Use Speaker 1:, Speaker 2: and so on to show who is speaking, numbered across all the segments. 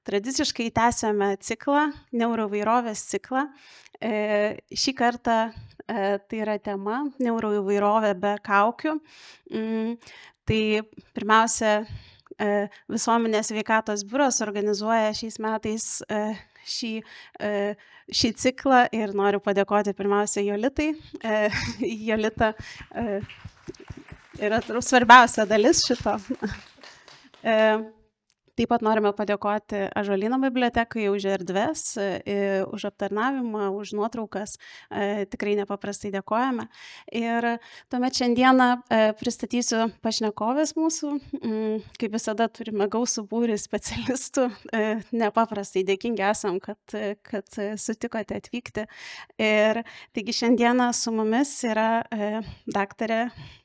Speaker 1: Tradiciškai tęsiame ciklą, neuroįvairovės ciklą. Šį kartą tai yra tema neuroįvairovė be kaukių. Tai pirmiausia, Visuomenės sveikatos biuras organizuoja šiais metais šį ciklą ir noriu padėkoti pirmiausia Jolitai. Jolita yra svarbiausia dalis šito. Taip pat norime padėkoti Ąžuolyno bibliotekai už erdves, už aptarnavimą, už nuotraukas. Tikrai nepaprastai dėkojame. Ir tuomet šiandieną pristatysiu pašnekovės mūsų. Kaip visada turime gausų būrį specialistų. Nepaprastai dėkingi esam, kad sutikote atvykti. Ir taigi šiandieną su mumis yra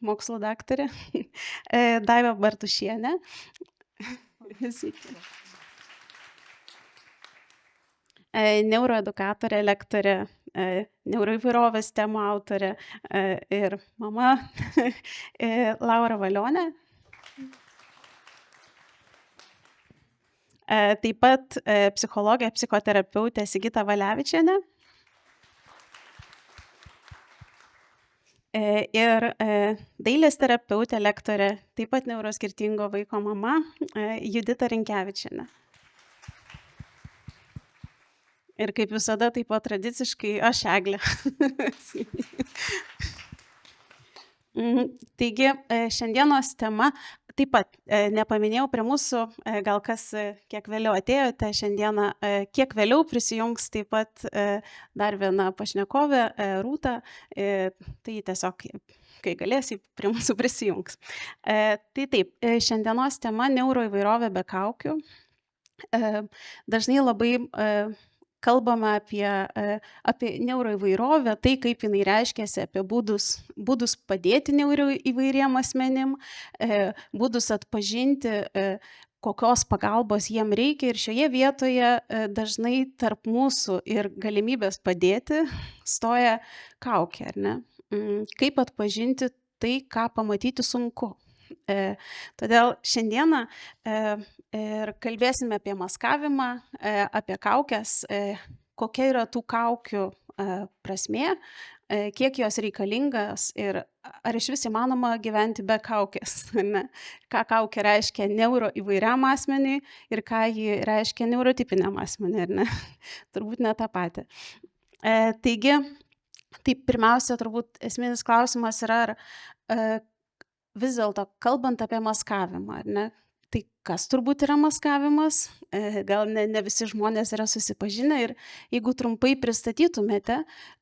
Speaker 1: mokslų daktarė Daiva Bartušienė. Neuroedukatorė, lektorė, neuroįvairovės temų autorė ir mama Laura Valionė. Taip pat psichologė, psichoterapeutė Sigita Valevičienė. Ir dailės terapeutė, lektorė, taip pat neuroskirtingo vaiko mama Judita Rinkevičienė. Ir kaip visada, taip pat tradiciškai aš Eglė. Taigi, šiandienos tema, taip pat nepaminėjau prie mūsų, gal kas kiek vėliau atėjote, šiandieną kiek vėliau prisijungs taip pat dar viena pašnekovė, Rūta, tai tiesiog, kai galės, prie mūsų prisijungs. Tai taip, šiandienos tema neuroįvairovė be kaukių. Dažnai labai kalbame apie neuroįvairovę, tai kaip jinai reiškiasi, apie būdus padėti neuroįvairiem asmenim, būdus atpažinti, kokios pagalbos jiem reikia. Ir šioje vietoje dažnai tarp mūsų ir galimybės padėti stoja kaukė, ar ne? Kaip atpažinti tai, ką pamatyti sunku. Todėl šiandieną ir kalbėsime apie maskavimą, apie kaukes, kokia yra tų kaukių prasmė, kiek jos reikalingas ir ar iš vis įmanoma gyventi be kaukės. Ne? Ką kaukė reiškia neuroįvairiam asmeniui ir ką ji reiškia neurotipiniam asmeniui. Ne? Turbūt ne tą patį. Taigi, tai pirmiausia, turbūt esminis klausimas yra, ar vis dėlto, kalbant apie maskavimą, ar ne? Tai kas turbūt yra maskavimas? Gal ne visi žmonės yra susipažinę ir jeigu trumpai pristatytumėte,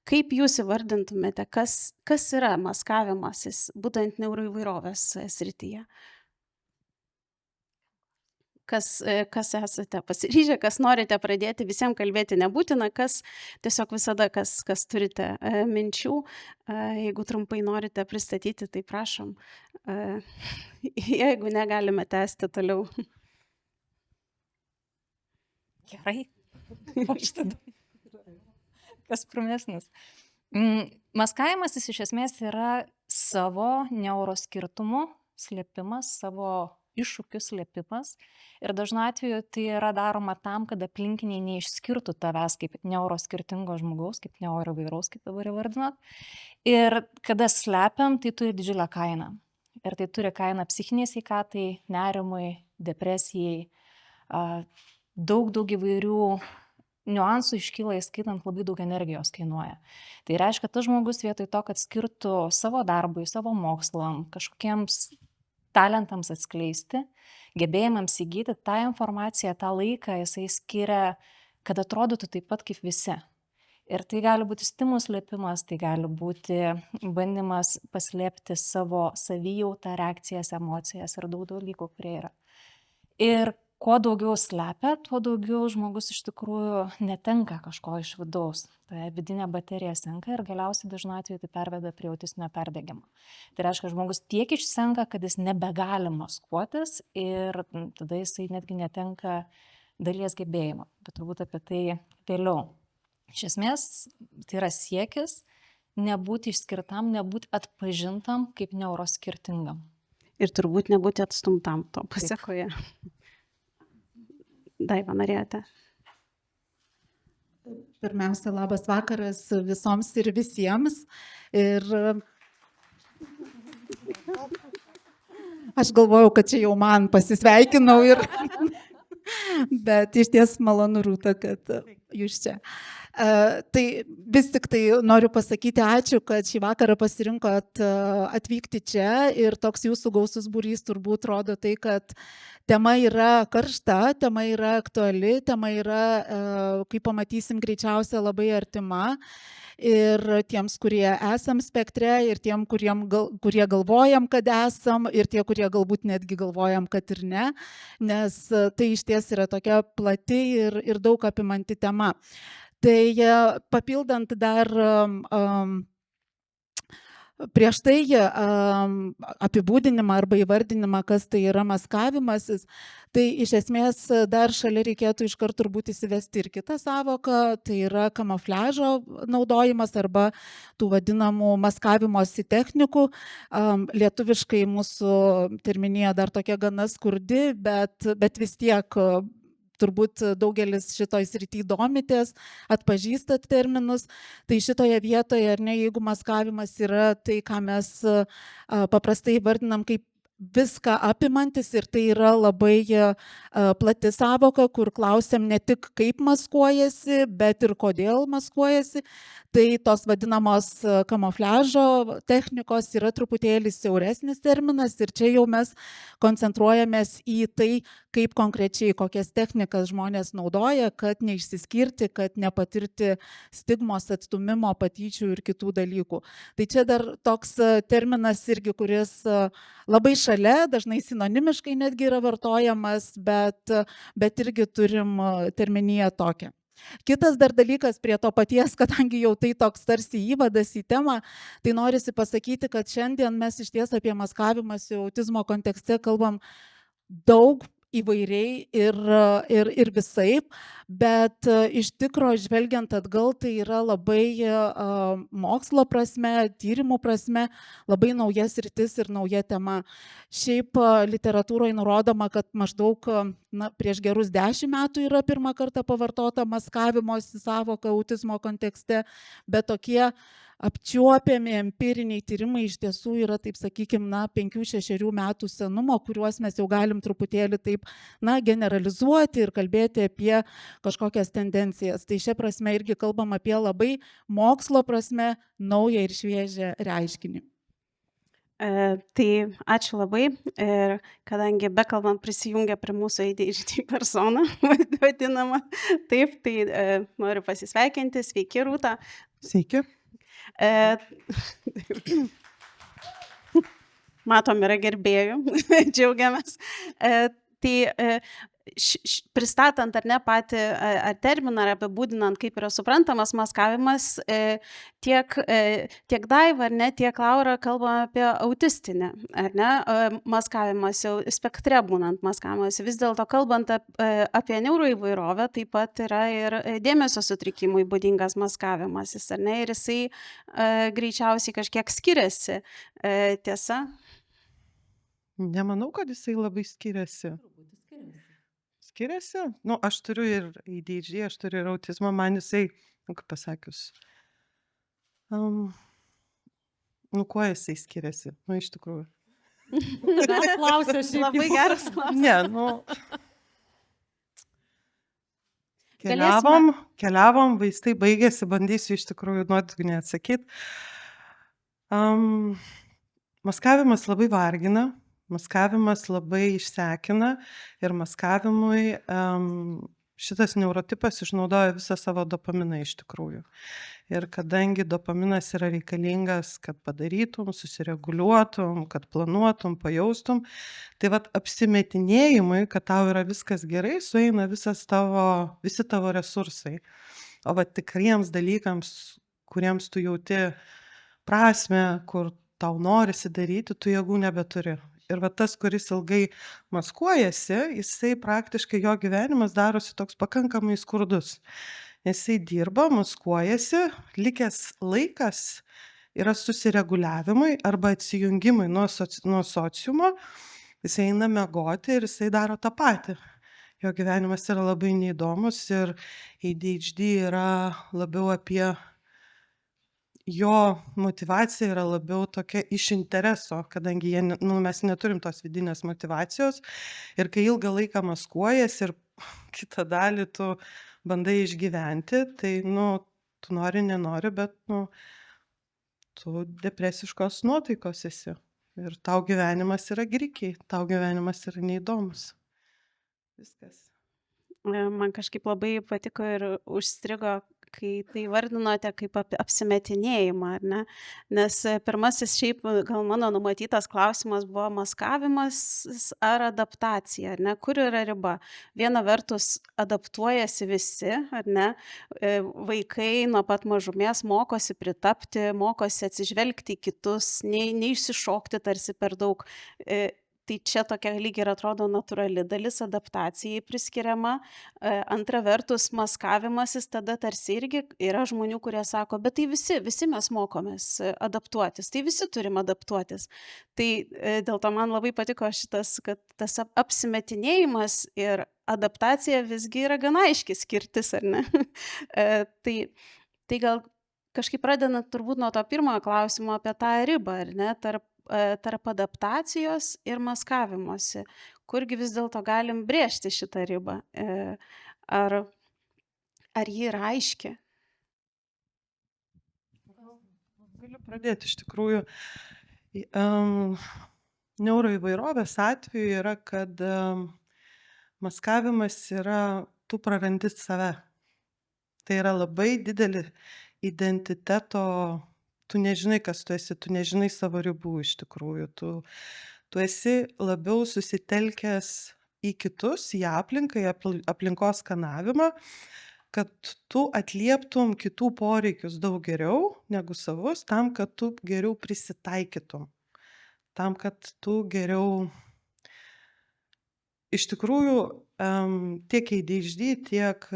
Speaker 1: kaip jūs įvardintumėte, kas yra maskavimasis, būtent neuroįvairovės srityje? Kas esate pasiryžę, kas norite pradėti, visiems kalbėti nebūtina, kas tiesiog visada, kas turite minčių, jeigu trumpai norite pristatyti, tai prašom, jeigu negalime tęsti toliau.
Speaker 2: Gerai, aš tada. Kas pirmesnis. Maskavimas iš esmės yra savo neuroskirtumų slėpimas, savo iššūkių slėpimas. Ir dažnu atveju tai yra daroma tam, kad aplinkiniai neišskirtų tavęs kaip neuroskirtingo žmogaus, kaip neuroįvairaus, kaip dabar įvardinot. Ir kada slepiam, tai turi didžiulę kainą. Ir tai turi kainą psichiniai sveikatai, nerimui, depresijai, daug įvairių niuansų iškyla, įskaitant labai daug energijos kainuoja. Tai reiškia, kad tas žmogus vietoj to, kad skirtų savo darbui, savo mokslam, kažkokiems talentams atskleisti, gebėjimams įgyti tą informaciją, tą laiką jisai skiria, kad atrodytų taip pat kaip visi. Ir tai gali būti stimulų slėpimas, tai gali būti bandymas paslėpti savo savijautą, reakcijas, emocijas ir daug dalykų, kurie yra. Ir kuo daugiau slepia, tuo daugiau žmogus iš tikrųjų netenka kažko iš vidaus. Tai vidinė baterija senka ir galiausiai dažnu atveju tai perveda prie autistinio perdegimo. Tai reiškia, žmogus tiek išsenka, kad jis nebegali maskuotis ir tada jisai netgi netenka dalies gebėjimo. Bet turbūt apie tai vėliau. Iš esmės, tai yra siekis nebūti išskirtam, nebūti atpažintam kaip neuroskirtingam.
Speaker 1: Ir turbūt nebūti atstumtam to pasekoje. Daiva, norėjote?
Speaker 3: Pirmiausia, labas vakaras visoms ir visiems. Ir aš galvojau, kad čia jau man pasisveikinau, bet iš ties malonu, Rūta, kad jūs čia. Tai vis tik tai noriu pasakyti ačiū, kad šį vakarą pasirinkot atvykti čia ir toks jūsų gausus būrys turbūt rodo tai, kad tema yra karšta, tema yra aktuali, tema yra, kaip pamatysim, greičiausia labai artima. Ir tiems, kurie esam spektre, ir tiem, kurie galvojam, kad esam, ir tie, kurie galbūt netgi galvojam, kad ir ne, nes tai iš ties yra tokia plati ir daug apimanti tema. Tai papildant dar prieš tai apibūdinimą arba įvardinimą, kas tai yra maskavimasis, tai iš esmės dar šalia reikėtų iškart turbūt įsivesti ir kitą savoką, tai yra kamufliažo naudojimas arba tų vadinamų maskavimosi technikų. Lietuviškai mūsų terminija dar tokia gana skurdi, bet vis tiek turbūt daugelis šitoj srity domitės, atpažįstat terminus. Tai šitoje vietoje, ar ne, jeigu maskavimas yra tai, ką mes paprastai vardinam kaip viską apimantis, ir tai yra labai plati savoka, kur klausiam ne tik kaip maskuojasi, bet ir kodėl maskuojasi. Tai tos vadinamos kamufliažo technikos yra truputėlį siauresnis terminas, ir čia jau mes koncentruojamės į tai, kaip konkrečiai, kokias technikas žmonės naudoja, kad neišsiskirti, kad nepatirti stigmos, atstumimo, patyčių ir kitų dalykų. Tai čia dar toks terminas irgi, kuris labai šalia, dažnai sinonimiškai netgi yra vartojamas, bet irgi turim terminiją tokią. Kitas dar dalykas prie to paties, kadangi jau tai toks tarsi įvadas į temą, tai norisi pasakyti, kad šiandien mes iš ties apie maskavimąsi autizmo kontekste kalbam daug, įvairiai ir visaip, bet iš tikro žvelgiant atgal, tai yra labai mokslo prasme, tyrimų prasme labai nauja sritis ir nauja tema. Šiaip literatūroje nurodoma, kad maždaug prieš gerus 10 metų yra pirmą kartą pavartota maskavimosi sąvoka autizmo kontekste, bet tokie apčiuopiami empiriniai tyrimai iš tiesų yra, taip sakykime, 5-6 metų senumo, kuriuos mes jau galim truputėlį taip, generalizuoti ir kalbėti apie kažkokias tendencijas. Tai šia prasme irgi kalbam apie labai mokslo prasme naują ir šviežią reiškinį.
Speaker 1: Tai ačiū labai, ir kadangi bekalbant prisijungia prie mūsų ADHD persona, vadinama, taip, tai noriu pasisveikinti. Sveiki, Rūta.
Speaker 4: Sveiki.
Speaker 1: Matom, yra gerbėjų, džiaugiamės. Tai pristatant ar ne patį terminą, ar apibūdinant, kaip yra suprantamas maskavimas, tiek Daiva, ar ne, tiek Laura kalba apie autistinę, ar ne, maskavimas, jau spektre būnant maskavimas. Vis dėlto kalbant apie neuroįvairovę, taip pat yra ir dėmesio sutrikimui būdingas maskavimasis, ar ne, ir jisai greičiausiai kažkiek skiriasi. Tiesa?
Speaker 4: Nemanau, kad jisai labai skiriasi. Skiriasi? Aš turiu ir ADHD, aš turiu ir autizmą, man jisai, kaip pasakius, kuo jisai skiriasi, iš tikrųjų.
Speaker 1: Labai geras klausimas.
Speaker 4: Ne, keliavom, vaistai baigėsi, bandysiu iš tikrųjų nuodugniai atsakyti. Maskavimas labai vargina. Maskavimas labai išsekina ir maskavimui šitas neurotipas išnaudoja visą savo dopaminą iš tikrųjų. Ir kadangi dopaminas yra reikalingas, kad padarytum, susireguliuotum, kad planuotum, pajaustum, tai apsimetinėjimui, kad tau yra viskas gerai, sueina visi tavo resursai. O tikriems dalykams, kuriems tu jauti prasmę, kur tau norisi daryti, tu jėgų nebeturi. Ir tas, kuris ilgai maskuojasi, jisai praktiškai jo gyvenimas darosi toks pakankamai skurdus. Jisai dirba, maskuojasi, likęs laikas yra susireguliavimui arba atsijungimui nuo sociumo, jisai eina miegoti ir jisai daro tą patį. jo gyvenimas yra labai neįdomus ir ADHD yra labiau apie jo motyvacija yra labiau tokia iš intereso, kadangi mes neturim tos vidinės motyvacijos ir kai ilgą laiką maskuojas ir kitą dalį tu bandai išgyventi, tai, tu nori, nenori, bet, tu depresiškos nuotaikos esi. Ir tau gyvenimas yra grikiai, tau gyvenimas yra neįdomus. Viskas.
Speaker 1: Man kažkaip labai patiko ir užstrigo, kai tai vardinote kaip apsimetinėjimą, ar ne? Nes pirmasis šiaip gal mano numatytas klausimas buvo maskavimas ar adaptacija, ar ne? Kur yra riba? Viena vertus adaptuojasi visi, ar ne? Vaikai nuo pat mažumės mokosi pritapti, mokosi atsižvelgti į kitus, neišsišokti tarsi per daug. Tai čia tokia lyg ir atrodo natūrali dalis adaptacijai priskiriama. Antra vertus, maskavimasis tada tarsi irgi yra žmonių, kurie sako, bet tai visi mes mokomės adaptuotis, tai visi turim adaptuotis. Tai dėl to man labai patiko šitas, kad tas apsimetinėjimas ir adaptacija visgi yra gana aiški skirtis, ar ne? Tai gal kažkaip pradedant turbūt nuo to pirmojo klausimo apie tą ribą, ar ne, tarp adaptacijos ir maskavimosi. Kurgi vis dėlto galim brėžti šitą ribą? Ar ji yra aiški?
Speaker 4: Galiu pradėti iš tikrųjų. Neuroįvairovės atveju yra, kad maskavimas yra, tu prarandi save. Tai yra labai didelį identiteto, tu nežinai, kas tu esi, tu nežinai savo ribų iš tikrųjų. Tu esi labiau susitelkęs į kitus, į aplinką, į aplinkos skanavimą, kad tu atlieptum kitų poreikius daug geriau negu savus, tam, kad tu geriau prisitaikytum, tam, kad tu geriau. Iš tikrųjų, tiek ADHD, tiek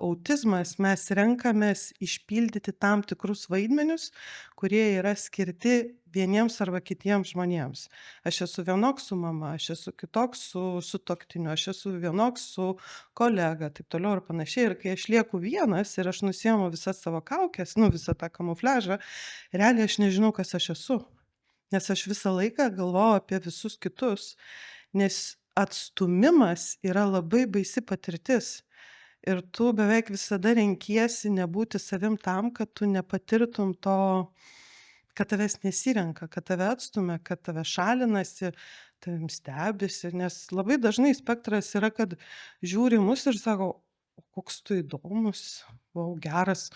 Speaker 4: autizmas mes renkamės išpildyti tam tikrus vaidmenius, kurie yra skirti vieniems arba kitiems žmonėms. Aš esu vienoks su mama, aš esu kitoks su sutuoktiniu, aš esu vienoks su kolega, taip toliau ir panašiai. Ir kai aš lieku vienas ir aš nusiemu visas savo kaukes, visą tą kamufliažą, realiai aš nežinau, kas aš esu. Nes aš visą laiką galvoju apie visus kitus, nes atstumimas yra labai baisi patirtis. Ir tu beveik visada renkiesi nebūti savim tam, kad tu nepatirtum to, kad tavęs nesirenka, kad tave atstumia, kad tave šalinasi, tavim stebisi. Nes labai dažnai spektras yra, kad žiūri mus ir sako, koks tu įdomus, geras,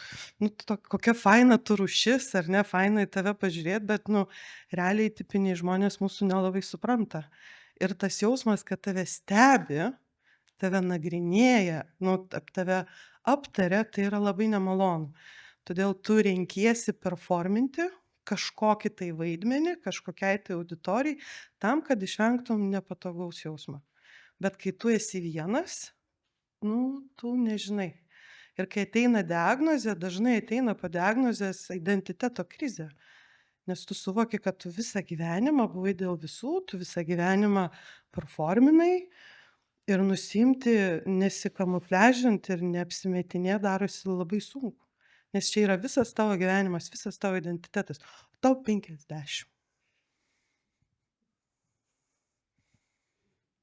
Speaker 4: kokia faina tu rūšis, ar ne, faina į tave pažiūrėti, bet realiai tipiniai žmonės mūsų nelabai supranta. Ir tas jausmas, kad tave stebi, tave nagrinėja, tave aptaria, tai yra labai nemalonu. Todėl tu renkiesi performinti kažkokį tai vaidmenį, kažkokiai tai auditorijai, tam, kad išvengtum nepatogaus jausmą. Bet kai tu esi vienas, tu nežinai. Ir kai ateina diagnozė, dažnai ateina po diagnozės identiteto krizė. Nes tu suvoki, kad tu visą gyvenimą buvai dėl visų, tu visą gyvenimą performinai ir nusimti, nesikamufliažinti ir neapsimetinė darosi labai sunku. Nes čia yra visas tavo gyvenimas, visas tavo identitetas. O tau 50.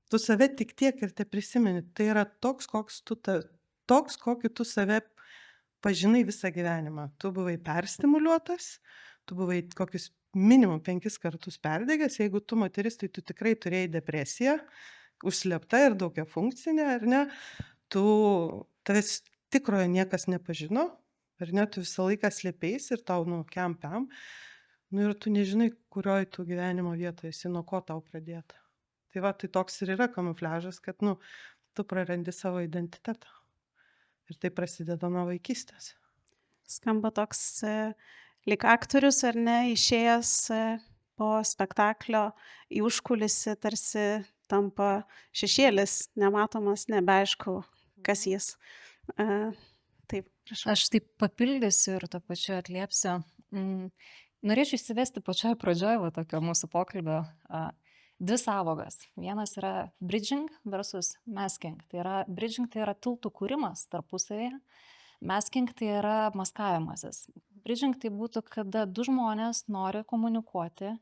Speaker 4: Tu save tik tiek ir te prisimeni. Tai yra toks, kokį tu save pažinai visą gyvenimą. Tu buvai perstimuliuotas, tu buvai kokius minimum 5 kartus perdegęs, jeigu tu moteris, tai tu tikrai turėjai depresiją, užslėpta ir daugiafunkcinė, ar ne? Tavęs tikrojo niekas nepažino, ar ne? Tu visą laiką slėpeis ir tau, kem. Ir tu nežinai, kurioj tu gyvenimo vietoje esi, nuo ko tau pradėta. Tai toks ir yra kamufliažas, kad, tu prarandi savo identitetą. Ir tai prasideda nuo vaikystės.
Speaker 1: Skamba toks lyg aktorius, ar ne, išėjęs po spektaklio į užkulisį, tarsi tampa šešėlis, nematomas, nebeaišku, kas jis. Taip, prašau.
Speaker 2: Aš taip papildysiu ir to pačiu atliepsiu. Norėčiau įsivesti pačioje pradžioje tokio mūsų pokalbio. dvi sąvokas. Vienas yra bridging versus masking. Tai yra bridging tai yra tiltų kūrimas tarpusavėje, masking tai yra maskavimasis. Bridging tai būtų, kada du žmonės nori komunikuoti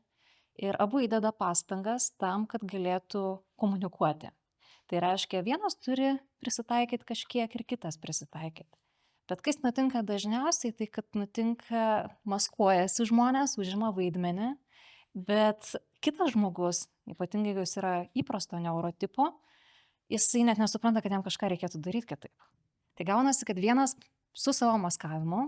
Speaker 2: ir abu įdeda pastangas tam, kad galėtų komunikuoti. Tai reiškia, vienas turi prisitaikyti kažkiek ir kitas prisitaikyti. Bet kas nutinka dažniausiai, tai kad nutinka, maskuojasi žmonės, užima vaidmenį, bet kitas žmogus, ypatingai jeigu jis yra įprasto neurotipo, jisai net nesupranta, kad jam kažką reikėtų daryti kitaip. Tai gaunasi, kad vienas su savo maskavimu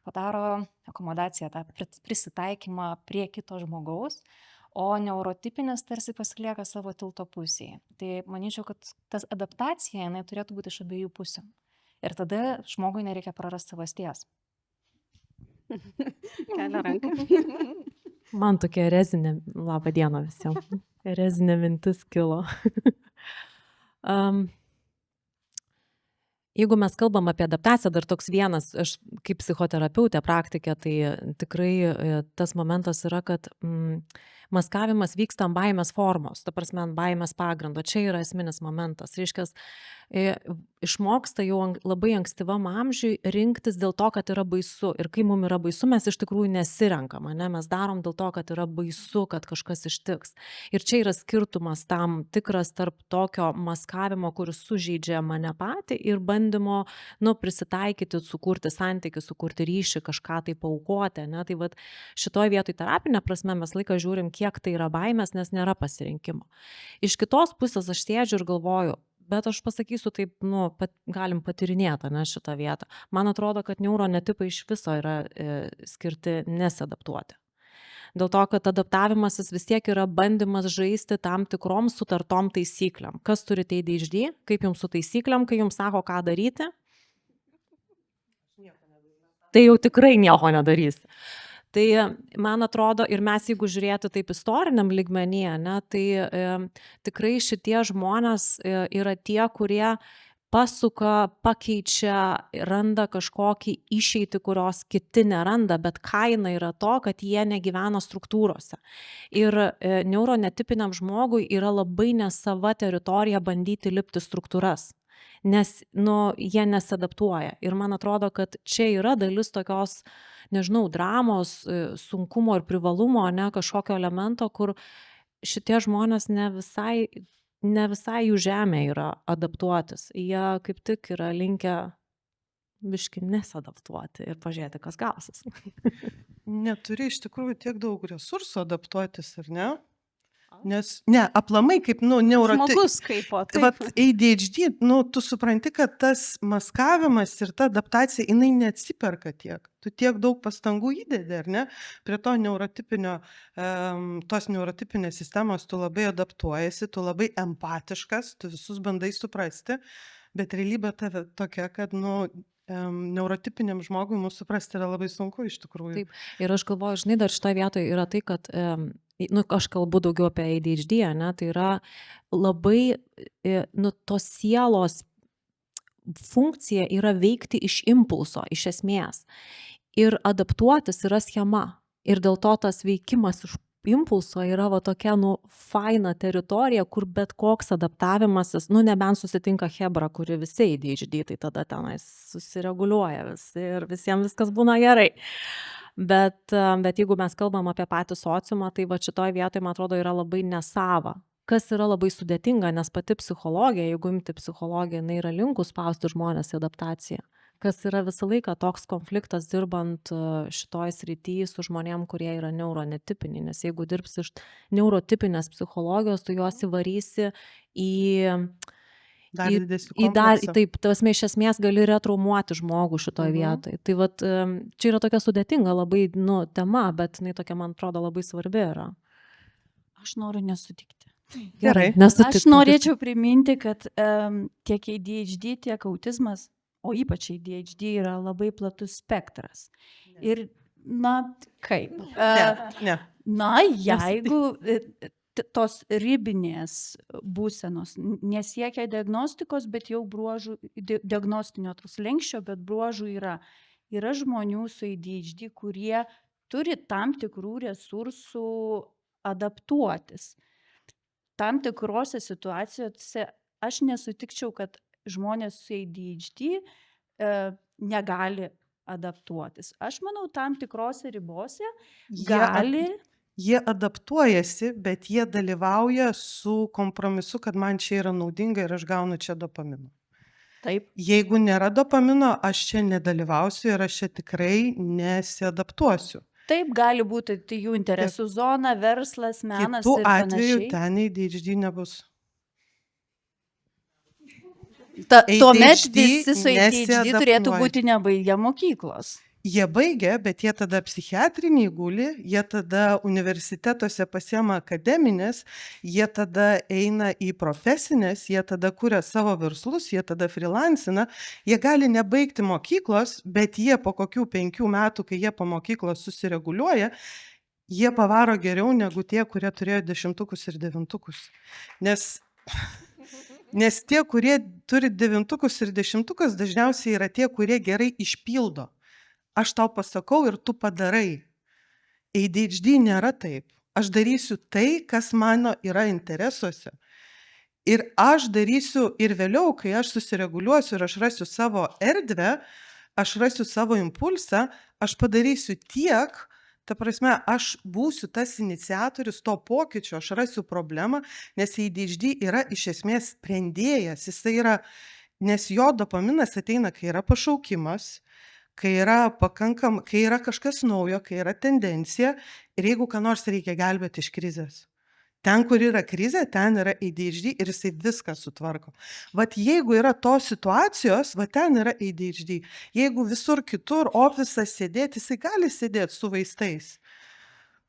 Speaker 2: padaro akomodaciją, tą prisitaikymą prie kito žmogaus, o neurotipinis tarsi pasilieka savo tilto pusėje. Tai manyčiau, kad tas adaptacija, jinai turėtų būti iš abiejų pusių. Ir tada žmogui nereikia prarasti savasties.
Speaker 1: Kelia ranką.
Speaker 5: Man tokia erezinė, labą dieną visiems, erezinė mintis kilo. Jeigu mes kalbam apie adaptaciją, dar toks vienas, aš kaip psichoterapeutė praktikė, tai tikrai tas momentas yra, kad maskavimas vyksta ant baimės formos, ta prasme ant baimės pagrindo. Čia yra esminis momentas. Reiškia, išmoksta jau labai ankstyvam amžiui rinktis dėl to, kad yra baisu. Ir kai mums yra baisu, mes iš tikrųjų nesirenkam, ne? Mes darom dėl to, kad yra baisu, kad kažkas ištiks. Ir čia yra skirtumas tam tikras tarp tokio maskavimo, kuris sužeidžia mane patį, ir bandymo, prisitaikyti, sukurti santykį, sukurti ryšį, kažką tai paaukoti, ne? Tai vat šitoj vietoj terapinė prasme mes laiką žiūrim, kiek tai yra baimės, nes nėra pasirinkimo. Iš kitos pusės aš sėdžiu ir galvoju, bet aš pasakysiu taip, galim patyrinėti, ne, šitą vietą. Man atrodo, kad neuronetipai iš viso yra skirti nesadaptuoti. Dėl to, kad adaptavimasis vis tiek yra bandymas žaisti tam tikrom sutartom taisyklėm. Kas turite ADHD, kaip jums su taisyklėm, kai jums sako, ką daryti, tai jau tikrai nieko nedarysi. Tai man atrodo, ir mes jeigu žiūrėtų taip istoriniam lygmenyje, ne, tai tikrai šitie žmonės yra tie, kurie pasuka, pakeičia, randa kažkokį išeitį, kurios kiti neranda, bet kaina yra to, kad jie negyvena struktūrose. Ir neuronetipiniam žmogui yra labai nesava teritorija bandyti lipti struktūras, nes jie nesadaptuoja. Ir man atrodo, kad čia yra dalis tokios, nežinau, dramos, sunkumo ir privalumo, ne, kažkokio elemento, kur šitie žmonės ne visai jų žemė yra adaptuotis. Jie kaip tik yra linkę biškį nesadaptuoti ir pažiūrėti, kas gausis.
Speaker 4: Neturi iš tikrųjų tiek daug resursų adaptuotis, ar ne? Nes, aplamai kaip,
Speaker 1: Žmogus kaip o.
Speaker 4: Vat ADHD, tu supranti, kad tas maskavimas ir ta adaptacija, jinai neatsiperka tiek. Tu tiek daug pastangų įdedi, ar ne? Prie to tos neurotipinės sistemos tu labai adaptuojasi, tu labai empatiškas, tu visus bandai suprasti, bet realybė tave tokia, kad, neurotipiniam žmogui mūsų suprasti yra labai sunku iš tikrųjų.
Speaker 5: Taip, ir aš galvoju, žinai, dar šitoje vietoje yra tai, kad aš kalbu daugiau apie ADHD, ne, tai yra labai, tos sielos funkcija yra veikti iš impulso, iš esmės. Ir adaptuotis yra schema. Ir dėl to tas veikimas iš impulso yra tokia, faina teritorija, kur bet koks adaptavimasis, nebent susitinka hebra, kuri visi ADHD, tai tada tenais susireguliuoja visi ir visiems viskas būna gerai. Bet jeigu mes kalbam apie patį sociumą, tai šitoj vietoje, man atrodo, yra labai nesava. Kas yra labai sudėtinga, nes pati psichologija, jeigu imti psichologiją, jinai yra linkus spausti žmonės į adaptaciją. Kas yra visą laiką toks konfliktas dirbant šitoj srityje su žmonėm, kurie yra neuronetipiniai. Nes jeigu dirbsi iš neurotipinės psichologijos, tu juos įvarysi į
Speaker 4: dar didesnį kompleksą.
Speaker 5: Taip, tasme iš esmės gali retraumuoti žmogų šitoj vietoj. Tai čia yra tokia sudėtinga labai tema, bet jinai tokia, man atrodo, labai svarbi yra.
Speaker 6: Aš noriu nesutikti.
Speaker 5: Gerai,
Speaker 6: aš norėčiau priminti, kad tiek ADHD, tiek autizmas, o ypač ADHD yra labai platus spektras. Ir, kaip?
Speaker 4: Ne.
Speaker 6: Jeigu tos ribinės būsenos nesiekia diagnostikos, bet jau bruožų, diagnostinio tos lenkščio, bet bruožų yra. Yra žmonių su ADHD, kurie turi tam tikrų resursų adaptuotis. tam tikrose situacijose aš nesutikčiau, kad žmonės su ADHD negali adaptuotis. Aš manau, tam tikrose ribose gali.
Speaker 4: Jie adaptuojasi, bet jie dalyvauja su kompromisu, kad man čia yra naudinga ir aš gaunu čia dopamino.
Speaker 6: Taip.
Speaker 4: Jeigu nėra dopamino, aš čia nedalyvausiu ir aš čia tikrai nesiadaptuosiu.
Speaker 6: Taip, gali būti tai jų interesų zona, verslas, menas
Speaker 4: Kitų
Speaker 6: ir
Speaker 4: atveju
Speaker 6: panašiai.
Speaker 4: ten ADHD nebus.
Speaker 6: Tuomet
Speaker 4: ADHD
Speaker 6: visi su ADHD turėtų
Speaker 4: nesiadaptuoja.
Speaker 6: būti nebaigę mokyklos.
Speaker 4: Jie baigia, bet jie tada psichiatrinį guli, jie tada universitetuose pasiema akademinės, jie tada eina į profesinės, jie tada kuria savo verslus, jie tada freelancina, jie gali nebaigti mokyklos, bet jie po kokių 5 metų, kai jie po mokyklos susireguliuoja, jie pavaro geriau negu tie, kurie turėjo 10 ir 9. Nes tie, kurie turi 9 ir 10, dažniausiai yra tie, kurie gerai išpildo. Aš tau pasakau ir tu padarai. ADHD nėra taip. Aš darysiu tai, kas mano yra interesuose. Ir aš darysiu ir vėliau, kai aš susireguliuosiu ir aš rasiu savo erdvę, aš rasiu savo impulsą, aš padarysiu tiek, ta prasme, aš būsiu tas iniciatorius to pokyčio, aš rasiu problemą, nes ADHD yra iš esmės sprendėjas. Jisai yra, nes jo dopaminas ateina, kai yra pašaukimas, kai yra kažkas naujo, kai yra tendencija ir jeigu ką nors reikia gelbėti iš krizės. Ten, kur yra krizė, ten yra ADHD ir jisai viską sutvarko. Vat jeigu yra tos situacijos, va ten yra ADHD. Jeigu visur kitur ofisas sėdėti, jisai gali sėdėti su vaistais.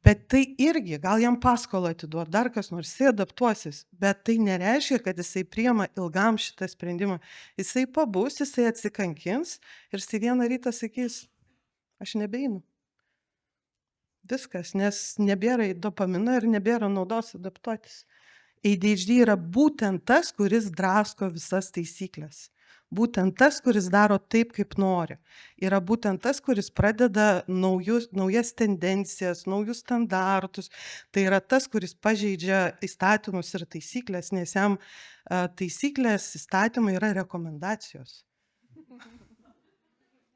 Speaker 4: Bet tai irgi, gal jam paskolą atiduot, dar kas nors, jisai adaptuosis. Bet tai nereiškia, kad jisai priema ilgam šitą sprendimą. Jisai pabus, jisai atsikankins ir jisai vieną rytą sakys, aš nebeinu. Viskas, nes nebėra dopamino ir nebėra naudos adaptuotis. ADHD yra būtent tas, kuris drasko visas taisyklės. Būtent tas, kuris daro taip, kaip nori. Yra būtent tas, kuris pradeda naujas tendencijas, naujus standartus. Tai yra tas, kuris pažeidžia įstatymus ir taisyklės, nes jam taisyklės įstatymai yra rekomendacijos.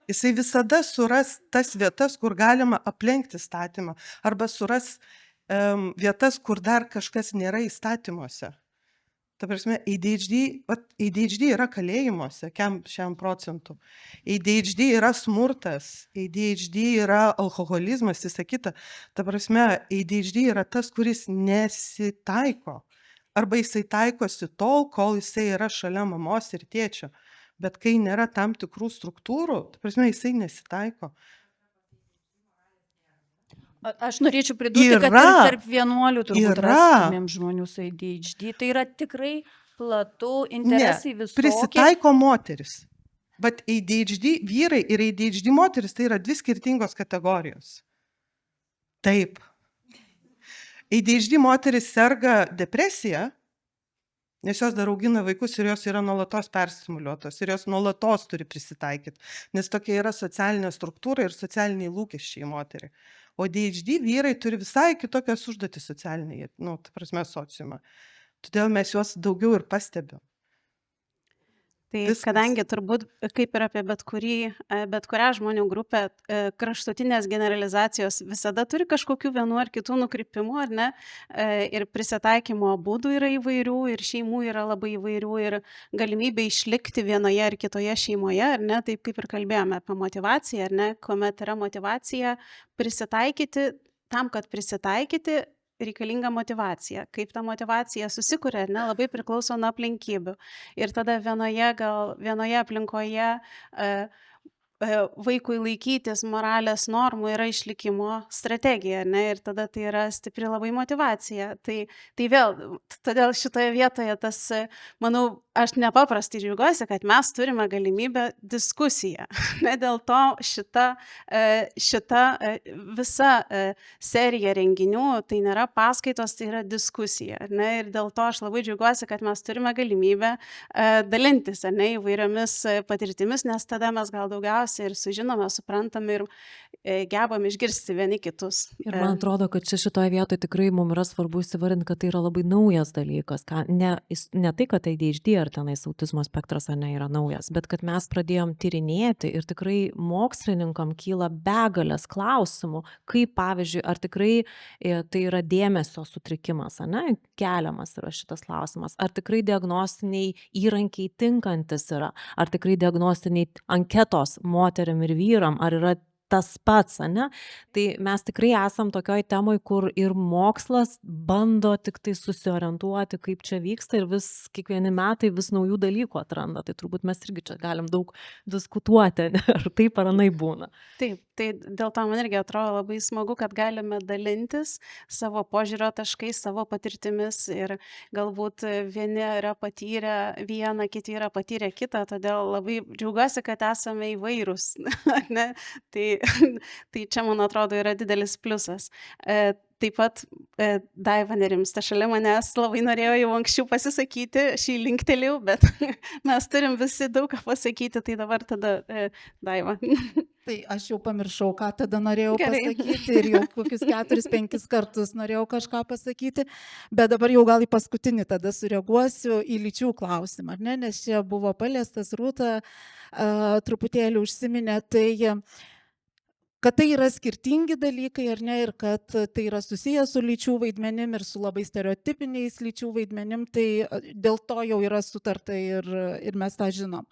Speaker 4: Jisai visada suras tas vietas, kur galima aplenkti įstatymą, arba suras vietas, kur dar kažkas nėra įstatymuose. Ta prasme, ADHD yra kalėjimuose, 100%. ADHD yra smurtas, ADHD yra alkoholizmas, visa kita. Ta prasme, ADHD yra tas, kuris nesitaiko. Arba jisai taikosi tol, kol jisai yra šalia mamos ir tėčio. Bet kai nėra tam tikrų struktūrų, ta prasme, jisai nesitaiko.
Speaker 6: Aš norėčiau pridurti, kad ir tarp vienuolių turbūt rastumėm žmonių su ADHD. Tai yra tikrai platu, interesai visokie.
Speaker 4: Prisitaiko moteris. Bet ADHD vyrai ir ADHD moteris tai yra 2 skirtingos kategorijos. Taip. ADHD moteris serga depresija, nes jos dar augina vaikus ir jos yra nuolatos perstimuliuotos ir jos nuolatos turi prisitaikyti, nes tokia yra socialinė struktūra ir socialiniai lūkesčiai moteriai. O ADHD vyrai turi visai kitokias užduotis socialiniai, ta prasme, sociumą. Todėl mes juos daugiau ir pastebim.
Speaker 1: Tai kadangi turbūt, kaip ir apie bet kurią žmonių grupę, kraštutinės generalizacijos visada turi kažkokių vienų ar kitų nukrypimų, ar ne? Ir prisitaikymo būdų yra įvairių, ir šeimų yra labai įvairių, ir galimybė išlikti vienoje ar kitoje šeimoje, ar ne? Taip kaip ir kalbėjome apie motivaciją, ar ne? Kuomet yra motivacija prisitaikyti, tam, kad prisitaikyti, reikalinga motivacija. Kaip ta motivacija susikuria, ar ne, labai priklauso nuo aplinkybių. Ir tada vienoje aplinkoje vaikui laikytis moralės normų yra išlikimo strategija, ne, ir tada tai yra stipri labai motivacija. Tai vėl, todėl šitoje vietoje tas, manau, aš nepaprastai džiaugiuosi, kad mes turime galimybę diskusiją. Ne, dėl to šita visa serija renginių, tai nėra paskaitos, tai yra diskusija. Ne, ir dėl to aš labai džiaugiuosi, kad mes turime galimybę dalintis, ne, įvairiomis patirtimis, nes tada mes gal daugiausiai daugiausia ir sužinome, suprantame ir gebam išgirsti vieni kitus.
Speaker 5: Ir man atrodo, kad čia šitoje vietoje tikrai mums yra svarbu įsivarinti, kad tai yra labai naujas dalykas. Ne tai, kad ADHD ar tenais autizmo spektras ar ne yra naujas, bet kad mes pradėjom tyrinėti ir tikrai mokslininkam kyla begalės klausimų, kaip pavyzdžiui, ar tikrai tai yra dėmesio sutrikimas, ne, keliamas yra šitas klausimas, ar tikrai diagnostiniai įrankiai tinkantis yra, ar tikrai diagnostiniai anketos moteriam ir vyram, ar yra tas pats, ne? Tai mes tikrai esam tokioj temoj, kur ir mokslas bando tik tai susiorientuoti, kaip čia vyksta ir vis kiekvieni metai vis naujų dalykų atranda. Tai turbūt mes irgi čia galim daug diskutuoti, ne? Ar taip ar anaip būna.
Speaker 1: Taip, tai dėl to man irgi atrodo labai smagu, kad galime dalintis savo požiūrio taškais, savo patirtimis ir galbūt vieni yra patyrę vieną, kiti yra patyrę kitą, todėl labai džiaugiuosi, kad esame įvairūs. Ne? Tai čia, man atrodo, yra didelis pliusas. Taip pat Daiva nerimsta šalia manęs, labai norėjau jau anksčiau pasisakyti, šį linktelėjau, bet mes turim visi daug ką pasakyti, tai dabar tada Daiva.
Speaker 3: Tai aš jau pamiršau, ką tada norėjau
Speaker 1: Gerai.
Speaker 3: pasakyti ir jau kokius 4-5 kartus norėjau kažką pasakyti, bet dabar jau gal į paskutinį tada sureaguosiu į lyčių klausimą, ar ne, nes čia buvo paliestas, Rūta truputėlį užsiminė, tai kad tai yra skirtingi dalykai, ar ne, ir kad tai yra susijęs su lyčių vaidmenim ir su labai stereotipiniais lyčių vaidmenim, tai dėl to jau yra sutarta ir mes tą žinom.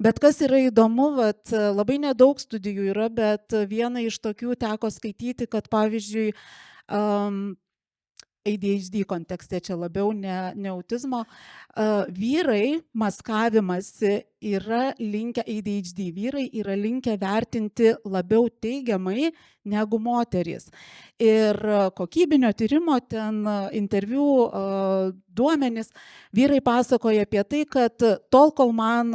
Speaker 3: Bet kas yra įdomu, vat, labai nedaug studijų yra, bet viena iš tokių teko skaityti, kad pavyzdžiui, ADHD kontekste čia labiau, ne autizmo, vyrai maskavimasi yra linkę, ADHD vyrai yra linkę vertinti labiau teigiamai negu moterys. Ir kokybinio tyrimo ten interviu duomenys, vyrai pasakoja apie tai, kad tol, kol man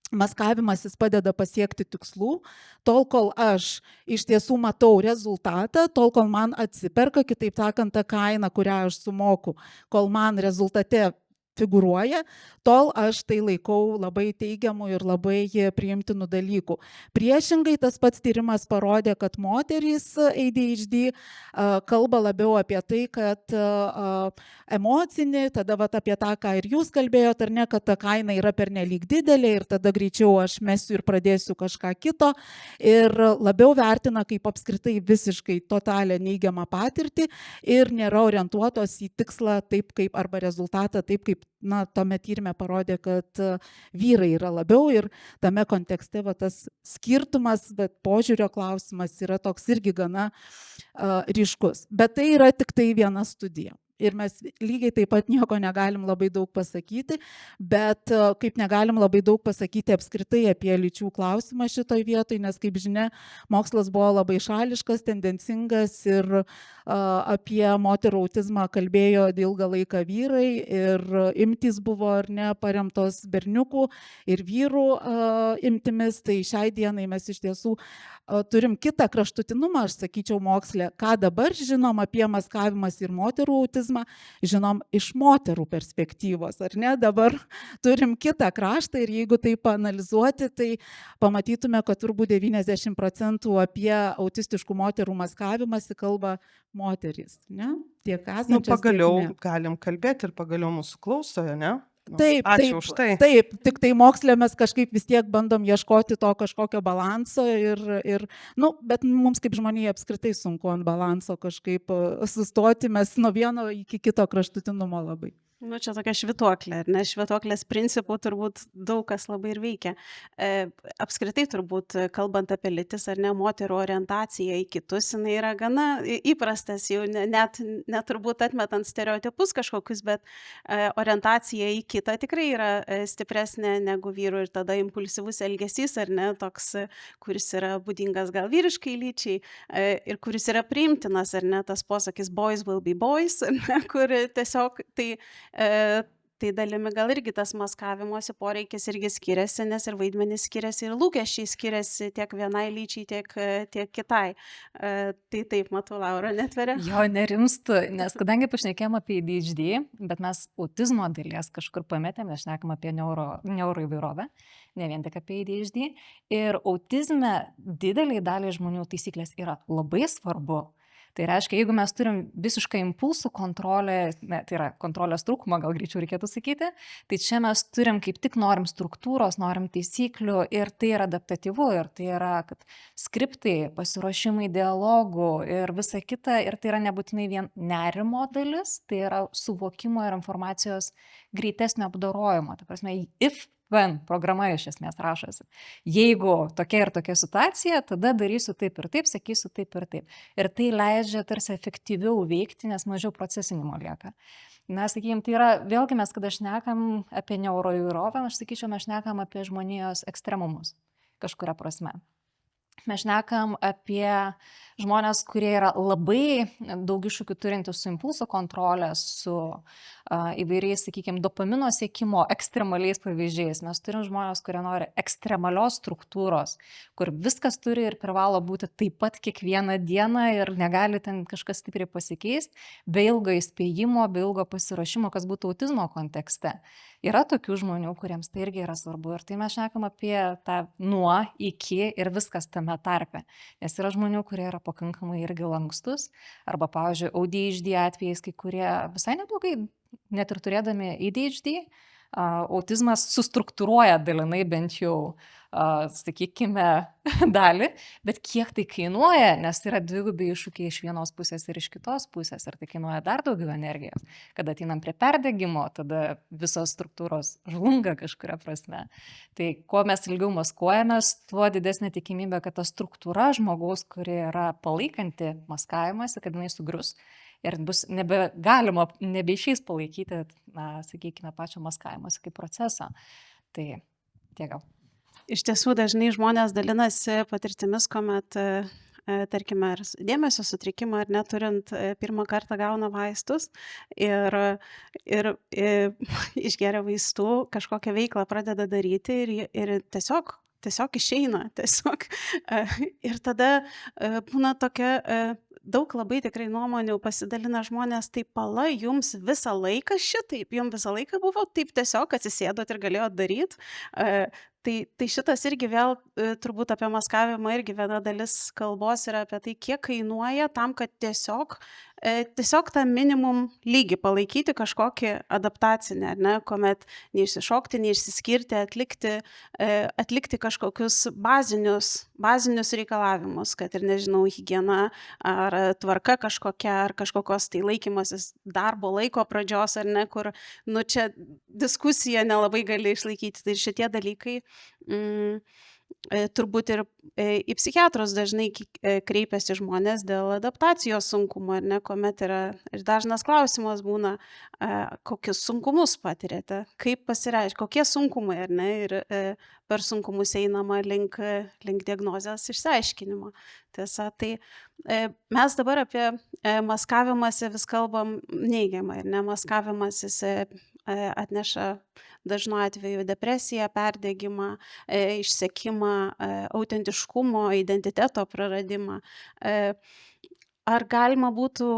Speaker 3: maskavimasis padeda pasiekti tikslų, tol, kol aš iš tiesų matau rezultatą, tol, kol man atsiperka, kitaip sakant, ta kaina, kurią aš sumoku, kol man rezultate figuruoja, tol aš tai laikau labai teigiamų ir labai priimtinų dalykų. Priešingai tas pats tyrimas parodė, kad moterys ADHD kalba labiau apie tai, kad emocinį, tada apie tą, ką ir jūs kalbėjote, ar ne, kad ta kaina yra pernelyg didelė ir tada greičiau aš mesiu ir pradėsiu kažką kito ir labiau vertina kaip apskritai visiškai totalią neigiamą patirtį ir nėra orientuotos į tikslą taip kaip arba rezultatą taip kaip, na, tome tyrime parodė, kad vyrai yra labiau ir tame kontekste tas skirtumas, bet požiūrio klausimas yra toks irgi gana ryškus. Bet tai yra tik tai viena studija. Ir mes lygiai taip pat nieko negalim labai daug pasakyti, bet kaip negalim labai daug pasakyti apskritai apie lyčių klausimą šitoj vietoj, nes kaip žinia, mokslas buvo labai šališkas, tendencingas ir apie moterų autizmą kalbėjo ilgą laiką vyrai ir imtys buvo ar ne paremtos berniukų ir vyrų imtimis, tai šiai dienai mes iš tiesų turim kitą kraštutinumą, aš sakyčiau, moksle, ką dabar žinom apie maskavimas ir moterų autizmą, žinom iš moterų perspektyvos, ar ne? Dabar turim kitą kraštą ir jeigu tai paanalizuoti, tai pamatytume, kad turbūt 90% apie autistiškų moterų maskavimąsi kalba moterys, ne? Tiek esančias,
Speaker 4: Pagaliau
Speaker 3: tiek ne.
Speaker 4: galim kalbėti ir pagaliau mūsų klausoje, ne?
Speaker 3: Taip,
Speaker 4: Ačiū už tai.
Speaker 3: Taip, tik tai moksle mes kažkaip vis tiek bandom ieškoti to kažkokio balanso bet mums kaip žmonijai apskritai sunku ant balanso kažkaip sustoti, mes nuo vieno iki kito kraštutinumo labai.
Speaker 1: Nu, čia tokia švytuoklė, ar ne? Švytuoklės principų turbūt daug kas labai ir veikia. Apskritai turbūt, kalbant apie lytis ar ne, moterų orientacija į kitus, jinai yra gana įprastas, jau net turbūt atmetant stereotipus kažkokius, bet orientacija į kitą tikrai yra stipresnė negu vyrų ir tada impulsyvus elgesys, ar ne, toks, kuris yra būdingas gal vyriškai lyčiai ir kuris yra priimtinas, ar ne, tas posakis boys will be boys, ar ne, kur tiesiog tai tai dalimi gal irgi tas maskavimosi poreikis irgi skiriasi, nes ir vaidmenys skiriasi, ir lūkesčiai skiriasi tiek vienai lyčiai, tiek kitai. Tai taip, matau, Laura netveria.
Speaker 2: Jo, nerimstu, nes kadangi pašnekėjom apie ADHD, bet mes autizmo dalies kažkur pametėm, nes šnekam apie neuroįvairovę, ne vien tik apie ADHD. Ir autizme dideliai daliai žmonių taisyklės yra labai svarbu. Tai reiškia, jeigu mes turim visišką impulsų kontrolę, tai yra kontrolės trūkumą, gal greičiau reikėtų sakyti, tai čia mes turim kaip tik norim struktūros, norim taisyklių ir tai yra adaptatyvu, ir tai yra kad skriptai, pasiruošimai dialogų ir visa kita, ir tai yra nebūtinai vien nerimo dalis, tai yra suvokimo ir informacijos greitesnio apdorojimo. Tai prasme, when programa iš esmės rašosi. Jeigu tokia ir tokia situacija, tada darysiu taip ir taip, sakysiu taip ir taip. Ir tai leidžia tarsi efektyviau veikti, nes mažiau procesinimo lieka. Na, sakykime, tai yra, vėlgi mes, kada šnekam apie neuroįvairovę, aš sakyčiau, mes šnekam apie žmonijos ekstremumus kažkuria prasme. Mes šnekam apie žmonės, kurie yra labai daug iššūkių turintys su impulso kontrolė, su įvairiais, sakykime, dopamino siekimo ekstremaliais pavyzdžiais. Mes turim žmonės, kurie nori ekstremalios struktūros, kur viskas turi ir privalo būti taip pat kiekvieną dieną ir negali ten kažkas stipriai pasikeisti, be ilgo įspėjimo, be ilgo pasiruošimo, kas būtų autizmo kontekste. Yra tokių žmonių, kuriems tai irgi yra svarbu. Ir tai mes šnekam apie tą nuo, iki ir viskas tame tarpe. Nes yra žmonių, kurie yra pakankamai irgi lankstus. Arba, pavyzdžiui, ADHD atvejais, kai kurie visai neblogai, net ir turėdami ADHD, autizmas sustruktūruoja dalinai bent jau, sakykime, dalį, bet kiek tai kainuoja, nes tai yra dvigubai iššūkiai iš vienos pusės ir iš kitos pusės, ir tai kainuoja dar daugiau energijos. Kada ateinam prie perdegimo, tada visos struktūros žlunga kažkuria prasme. Tai kuo mes ilgiau maskuojamės, tuo didesnė tikimybė, kad ta struktūra žmogaus, kuri yra palaikanti maskavimąsi, kad jinai sugrius. Ir bus nebegalima, nebeišeis palaikyti, na, sakykime, pačio maskavimosi kaip procesą. Tai tiek gal.
Speaker 1: Iš tiesų dažnai žmonės dalinasi patirtimis, kuomet, tarkime, ar dėmesio sutrikimą ar neturint pirmą kartą gauna vaistus ir išgeria vaistų, kažkokią veiklą pradeda daryti ir tiesiog išeina. Ir tada būna tokia daug labai tikrai nuomonių pasidalina žmonės, tai pala, jums visą laiką šitaip, jums visą laiką buvo taip tiesiog atsisėdot ir galėjot daryti. Tai šitas irgi vėl turbūt apie maskavimą irgi viena dalis kalbos yra apie tai, kiek kainuoja tam, kad tiesiog tą minimum lygį palaikyti kažkokį adaptacinį, ar ne, kuomet neišsišokti, neišsiskirti, atlikti kažkokius bazinius reikalavimus, kad ir, nežinau, higiena ar tvarka kažkokia, ar kažkokios tai laikymasis darbo laiko pradžios, ar ne, kur, nu, čia diskusija nelabai gali išlaikyti. Tai šitie dalykai turbūt ir į psichiatrus dažnai kreipiasi žmonės dėl adaptacijos sunkumo, ar ne, kuomet yra ir dažnas klausimas būna, kokius sunkumus patirėte, kaip pasireiškia, kokie sunkumai, ar ne, ir per sunkumus einama link diagnozės išsiaiškinimo. Tiesa, tai mes dabar apie maskavimąsi vis kalbam neigiamai, ir ne, maskavimasis atneša dažnu atveju depresiją, perdegimą, išsekimą, autentiškumo, identiteto praradimą. Ar galima būtų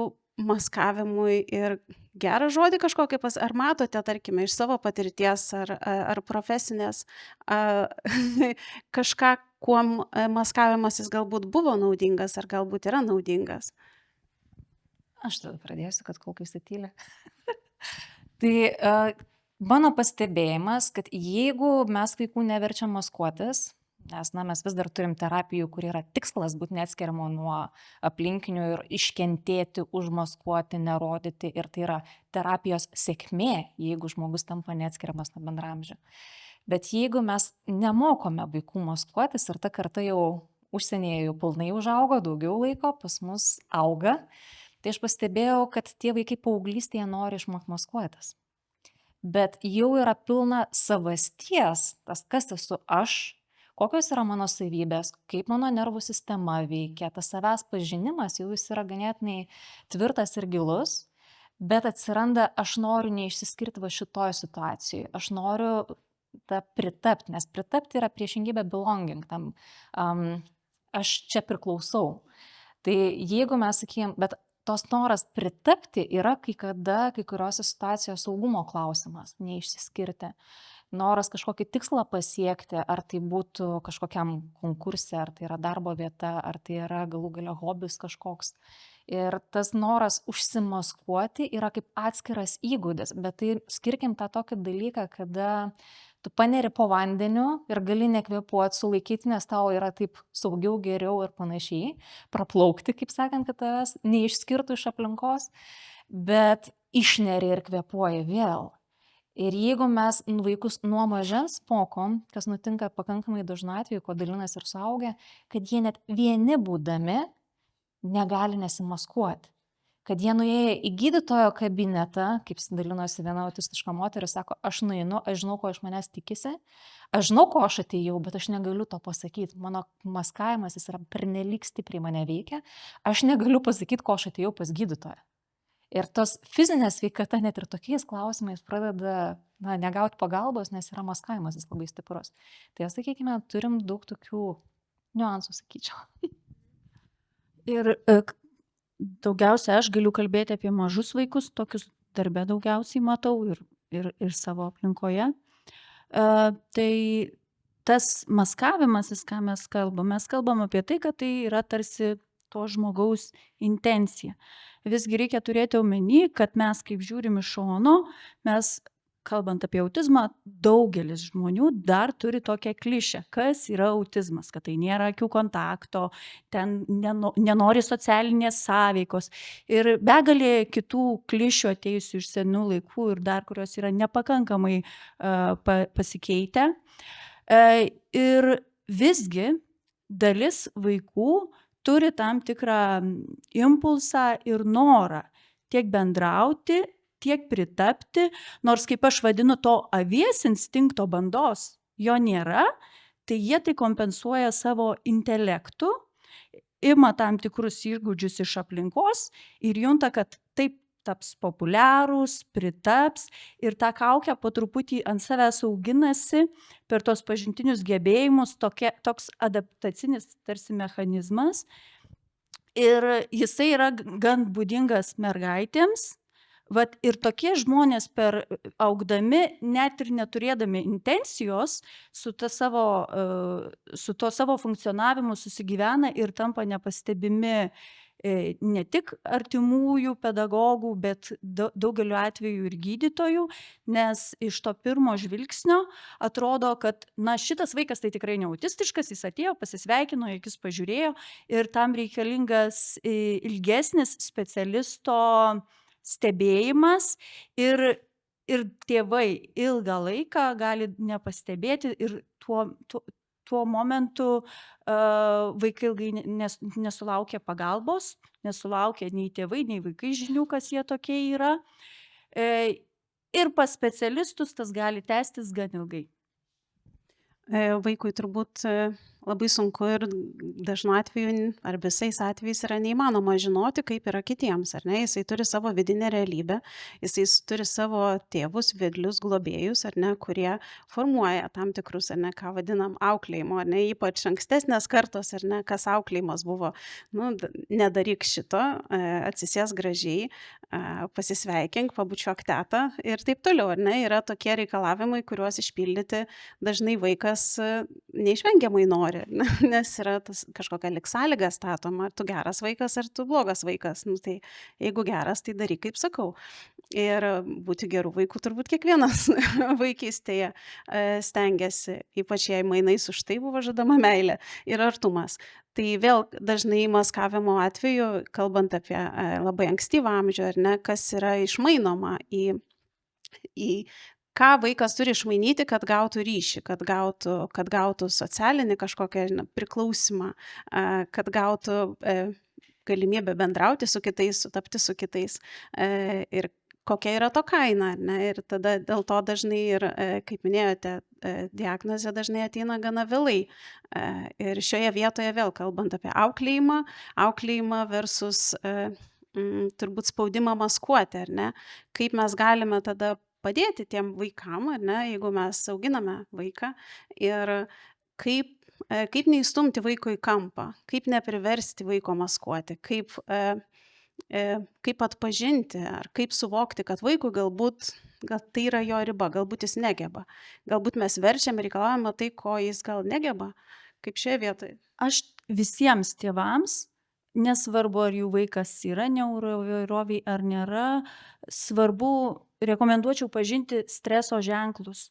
Speaker 1: maskavimui ir gerą žodį kažkokį ar matote, tarkime, iš savo patirties ar profesinės kažką, kuom maskavimasis galbūt buvo naudingas ar galbūt yra naudingas?
Speaker 2: Aš tada pradėsiu, kad kol kas įtylė. Tai mano pastebėjimas, kad jeigu mes vaikų neverčiam maskuotis, nes mes vis dar turim terapijų, kur yra tikslas būti neatskiriamo nuo aplinkinių ir iškentėti, užmaskuoti, nerodyti, ir tai yra terapijos sėkmė, jeigu žmogus tampa neatskiriamas nuo bendraamžių. Bet jeigu mes nemokome vaikų maskuotis ir ta karta jau užsienyje jau pilnai užaugo, daugiau laiko pas mus auga, tai aš pastebėjau, kad tie vaikai paauglystėje nori išmokti maskuotis. Bet jau yra pilna savasties, tas kas esu aš, kokios yra mano savybės, kaip mano nervų sistema veikia, tas savęs pažinimas jau jis yra ganėtinai tvirtas ir gilus, bet atsiranda, aš noriu neišsiskirti va šitoj situacijai, aš noriu pritapti, nes pritapti yra priešingybė belonging, tam aš čia priklausau. Tai jeigu mes sakym, bet tos noras pritapti yra kai kada, kai kuriuose situacijose saugumo klausimas, neišsiskirti. Noras kažkokį tikslą pasiekti, ar tai būtų kažkokiam konkurse, ar tai yra darbo vieta, ar tai yra galų gale hobis kažkoks. Ir tas noras užsimaskuoti yra kaip atskiras įgūdis, bet tai skirkim tą tokį dalyką, kada tu paneri po vandeniu ir gali nekvėpuoti, sulaikyti, nes tau yra taip saugiau, geriau ir panašiai, praplaukti, kaip sakant, kad tavęs neišskirtų iš aplinkos, bet išneri ir kvėpuoji vėl. Ir jeigu mes vaikus nuo mažens mokom, kas nutinka pakankamai dažnu atveju, ko dalinasi ir suaugę, kad jie net vieni būdami negali nesimaskuoti. Kad jie nuėję į gydytojo kabinetą, kaip dalinosi viena autistiška moteris, sako, aš nueinu, aš žinau, ko iš manęs tikisi, aš žinau, ko aš atėjau, bet aš negaliu to pasakyti. Mano maskavimas, jis yra pernelyg stipriai mane veikia, aš negaliu pasakyti, ko aš atėjau pas gydytoją. Ir tos fizinė sveikata net ir tokiais klausimais pradeda negauti pagalbos, nes yra maskavimas, jis labai stiprus. Tai, sakykime, turim daug tokių niuansų, sakyčiau.
Speaker 6: Ir daugiausia aš galiu kalbėti apie mažus vaikus, tokius darbe daugiausiai matau ir savo aplinkoje. Tai tas maskavimasis, ką mes kalbam apie tai, kad tai yra tarsi to žmogaus intencija. Visgi reikia turėti omeny, kad mes kaip žiūrim iš šono, mes, kalbant apie autizmą, daugelis žmonių dar turi tokią klišę, kas yra autizmas, kad tai nėra akių kontakto, ten nenori socialinės sąveikos ir begalė kitų klišių atėjusių iš senų laikų ir dar kurios yra nepakankamai pasikeitę. Ir visgi dalis vaikų turi tam tikrą impulsą ir norą tiek bendrauti, tiek pritapti, nors kaip aš vadinu to avies instinkto bandos, jo nėra, tai jie tai kompensuoja savo intelektu, ima tam tikrus įgūdžius iš aplinkos ir junta, kad taip taps populiarūs, pritaps ir tą kaukę po truputį ant savęs auginasi per tos pažintinius gebėjimus, toks adaptacinis tarsi mechanizmas. Ir jisai yra gan būdingas mergaitėms. Vat ir tokie žmonės per augdami, net ir neturėdami intencijos, su to savo funkcionavimu susigyvena ir tampa nepastebimi ne tik artimųjų pedagogų, bet daugeliu atveju ir gydytojų, nes iš to pirmo žvilgsnio atrodo, kad šitas vaikas tai tikrai ne autistiškas, jis atėjo, pasisveikino, akis pažiūrėjo ir tam reikalingas ilgesnis specialisto stebėjimas ir tėvai ilgą laiką gali nepastebėti ir tuo momentu vaikai ilgai nesulaukia pagalbos, nesulaukia nei tėvai, nei vaikai žinių, kas jie tokie yra. Ir pas specialistus tas gali tęstis gan ilgai.
Speaker 1: Vaikui turbūt labai sunku ir dažnu atveju ar visais atvejais yra neįmanoma žinoti, kaip yra kitiems, ar ne? Jisai turi savo vidinę realybę, jisai turi savo tėvus, vedlius, globėjus, ar ne, kurie formuoja tam tikrus, ar ne, ką vadinam auklėjimo, ar ne, ypač ankstesnės kartos, ar ne, kas auklėjimas buvo, nedaryk šito, atsisės gražiai, pasisveikink, pabučiuok tetą ir taip toliau, ar ne, yra tokie reikalavimai, kuriuos išpildyti dažnai vaikas neišvengiamai nori, nes yra tas kažkokia lyg sąlyga statoma, ar tu geras vaikas, ar tu blogas vaikas. Tai jeigu geras, tai daryk, kaip sakau. Ir būti gerų vaikų turbūt kiekvienas vaikystėje stengiasi, ypač jei mainais už tai buvo žadama meilė ir artumas. Tai vėl dažnai maskavimo atveju, kalbant apie labai ankstyvą amžių, ar ne, kas yra išmainoma į ką vaikas turi išmainyti, kad gautų ryšį, kad gautų socialinį kažkokią priklausimą, kad gautų galimybę bendrauti su kitais, sutapti su kitais ir kokia yra to kaina. Ne? Ir tada dėl to dažnai ir, kaip minėjote, diagnozė dažnai ateina gana vėlai. Ir šioje vietoje vėl kalbant apie auklėjimą versus turbūt spaudimą maskuoti, ar ne? Kaip mes galime tada padėti tiem vaikam, ar ne, jeigu mes auginame vaiką ir kaip, kaip neįstumti vaiko į kampą, kaip nepriversti vaiko maskuoti, kaip atpažinti ar kaip suvokti, kad vaikui galbūt gal tai yra jo riba, galbūt jis negeba. Galbūt mes verčiam ir reikalavome tai, ko jis gal negeba, kaip šioje vietoje.
Speaker 6: Aš visiems tėvams, nesvarbu ar jų vaikas yra neuroįvairoviai ar nėra, svarbu, rekomenduočiau pažinti streso ženklus,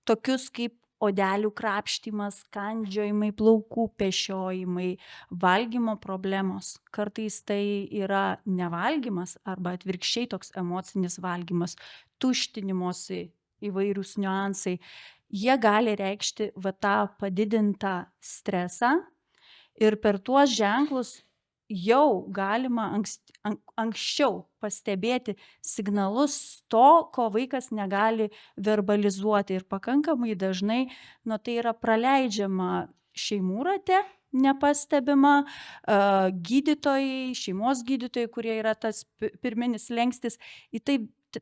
Speaker 6: tokius kaip odelių krapštymas, kandžiojimai, plaukų pešiojimai, valgymo problemos. Kartais tai yra nevalgymas arba atvirkščiai toks emocinis valgymas, tuštinimosi įvairūs niuansai. Jie gali reikšti va tą padidintą stresą ir per tuos ženklus jau galima anksčiau pastebėti signalus to, ko vaikas negali verbalizuoti ir pakankamai dažnai, tai yra praleidžiama šeimų rate, nepastebima, gydytojai, šeimos gydytojai, kurie yra tas pirminis slenkstis, į tai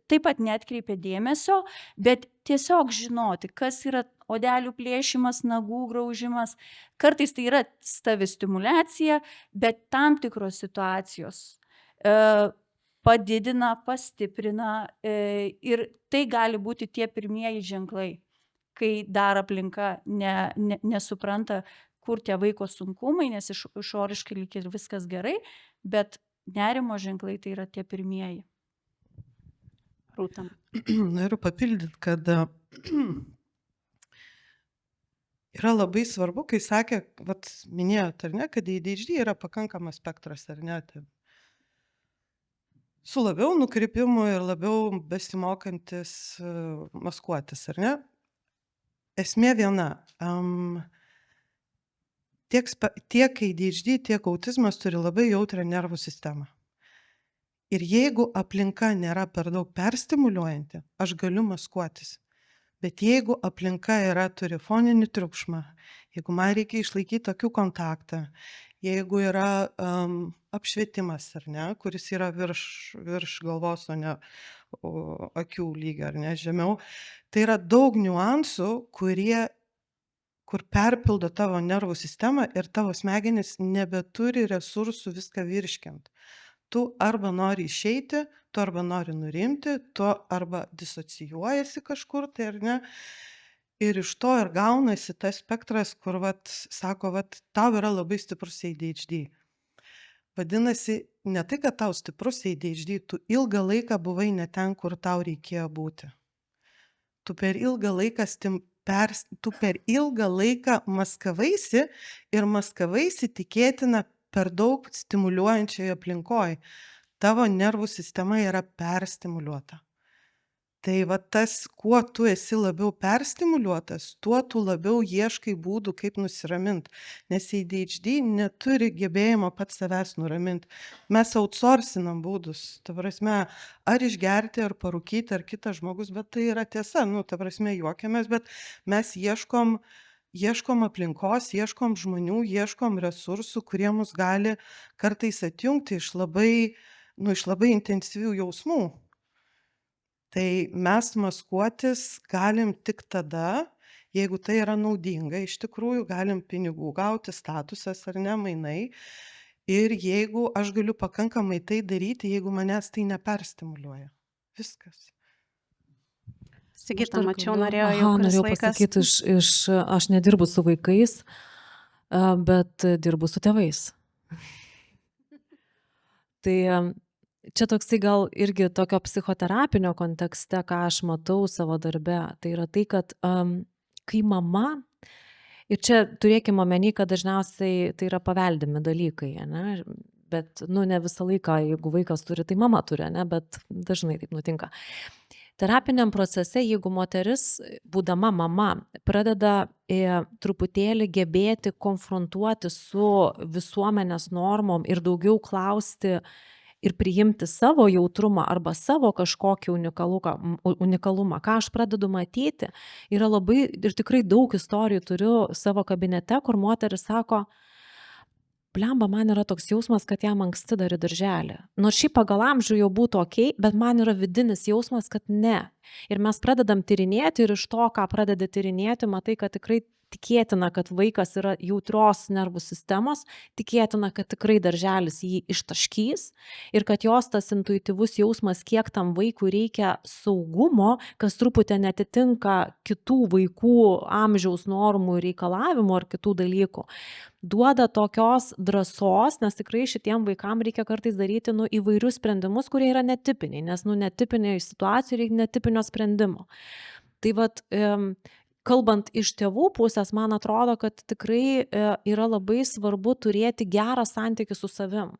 Speaker 6: taip pat neatkreipia dėmesio, bet tiesiog žinoti, kas yra odelių plėšimas, nagų graužimas. Kartais tai yra savistimulacija, bet tam tikros situacijos padidina, pastiprina ir tai gali būti tie pirmieji ženklai, kai dar aplinka nesupranta, kur tie vaiko sunkumai, nes išoriškai lyg ir viskas gerai, bet nerimo ženklai tai yra tie pirmieji. Rūta.
Speaker 4: Noriu papildyti, kad yra labai svarbu, kai sakė, minėjot, ar ne, kad ADHD yra pakankamas spektras, ar ne, su labiau nukrypimu ir labiau besimokantis maskuotis, ar ne. Esmė viena, tiek ADHD, tiek autizmas turi labai jautrią nervų sistemą. Ir jeigu aplinka nėra per daug perstimuliuojanti, aš galiu maskuotis. Bet jeigu aplinka turi foninį triukšmą, jeigu man reikia išlaikyti akių kontaktą, jeigu yra apšvietimas, ar ne, kuris yra virš galvos, o ne akių lygio, ar ne, žemiau, tai yra daug niuansų, kur perpildo tavo nervų sistemą ir tavo smegenys nebeturi resursų viską virškiant. Tu arba nori išeiti, tu arba nori nurimti, tu arba disocijuojasi kažkur, tai ar ne. Ir iš to ir gaunasi tas spektras, kur sako, tau yra labai stiprus ADHD. Vadinasi, ne tai, kad tau stiprus ADHD, tu ilgą laiką buvai ne ten, kur tau reikėjo būti. Tu per ilgą laiką maskavaisi ir maskavaisi tikėtina per daug stimuliuojančioje aplinkoje. Tavo nervų sistema yra perstimuliuota. Tai tas, kuo tu esi labiau perstimuliuotas, tuo tu labiau ieškai būdų, kaip nusiraminti. Nes ADHD neturi gebėjimo pats savęs nuraminti. Mes outsourcinam būdus. Ta prasme, ar išgerti, ar parūkyti, ar kitas žmogus, bet tai yra tiesa. Ta prasme, juokiamės, bet mes ieškom aplinkos, ieškom žmonių, ieškom resursų, kurie mus gali kartais atjungti iš labai intensyvių jausmų. Tai mes maskuotis galim tik tada, jeigu tai yra naudinga, iš tikrųjų galim pinigų gauti, statusas ar ne, mainai. Ir jeigu aš galiu pakankamai tai daryti, jeigu manęs tai neperstimuliuoja. Viskas.
Speaker 1: Sigita, mačiau, norėjau jau kuris laikas.
Speaker 5: Pasakyti, aš nedirbu su vaikais, bet dirbu su tėvais. Tai čia toksai gal irgi tokio psichoterapinio kontekste, ką aš matau savo darbe, tai yra tai, kad kai mama, ir čia turėkime omeny, kad dažniausiai tai yra paveldimi dalykai, ne? Bet ne visą laiką, jeigu vaikas turi, tai mama turi, ne? Bet dažnai taip nutinka. Terapiniam procese, jeigu moteris, būdama mama, pradeda truputėlį gebėti konfrontuoti su visuomenės normom ir daugiau klausti ir priimti savo jautrumą arba savo kažkokį unikalumą, ką aš pradedu matyti, yra labai, ir tikrai daug istorijų turiu savo kabinete, kur moteris sako, blemba, man yra toks jausmas, kad jam anksti dar į darželį. Nors šiaip pagal amžių jau būtų okei, bet man yra vidinis jausmas, kad ne. Ir mes pradedam tyrinėti ir iš to, ką pradedi tyrinėti, matai, kad tikrai tikėtina, kad vaikas yra jautrios nervų sistemos, tikėtina, kad tikrai darželis jį ištaškys ir kad jos tas intuityvus jausmas, kiek tam vaikui reikia saugumo, kas truputį netitinka kitų vaikų amžiaus normų ir reikalavimų ar kitų dalykų, duoda tokios drąsos, nes tikrai šitiem vaikam reikia kartais daryti įvairius sprendimus, kurie yra netipiniai, nes netipinė situacija reikia netipinio sprendimo. Tai vat, kalbant iš tėvų pusės, man atrodo, kad tikrai yra labai svarbu turėti gerą santykį su savim.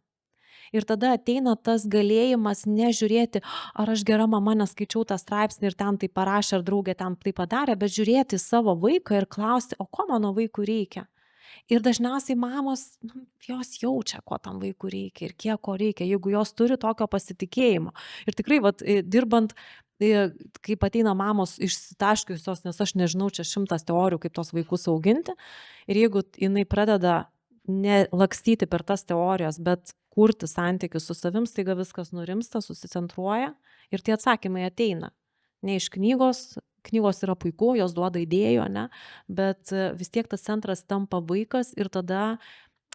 Speaker 5: Ir tada ateina tas galėjimas nežiūrėti, ar aš gera mama, neskaičiau tą straipsnį ir ten tai parašė, ar draugė ten tai padarė, bet žiūrėti savo vaiką ir klausti, o ko mano vaikui reikia. Ir dažniausiai mamos, jos jaučia, ko tam vaikui reikia ir kiek ko reikia, jeigu jos turi tokio pasitikėjimo. Ir tikrai, vat, dirbant, kaip ateina mamos išsitaškiusios, nes aš nežinau, čia 100 teorijų, kaip tos vaikus auginti. Ir jeigu jinai pradeda nelakstyti per tas teorijas, bet kurti santykius su savim, staiga viskas nurimsta, susicentruoja ir tie atsakymai ateina. Ne iš knygos yra puiku, jos duoda idėjų, ne? Bet vis tiek tas centras tampa vaikas ir tada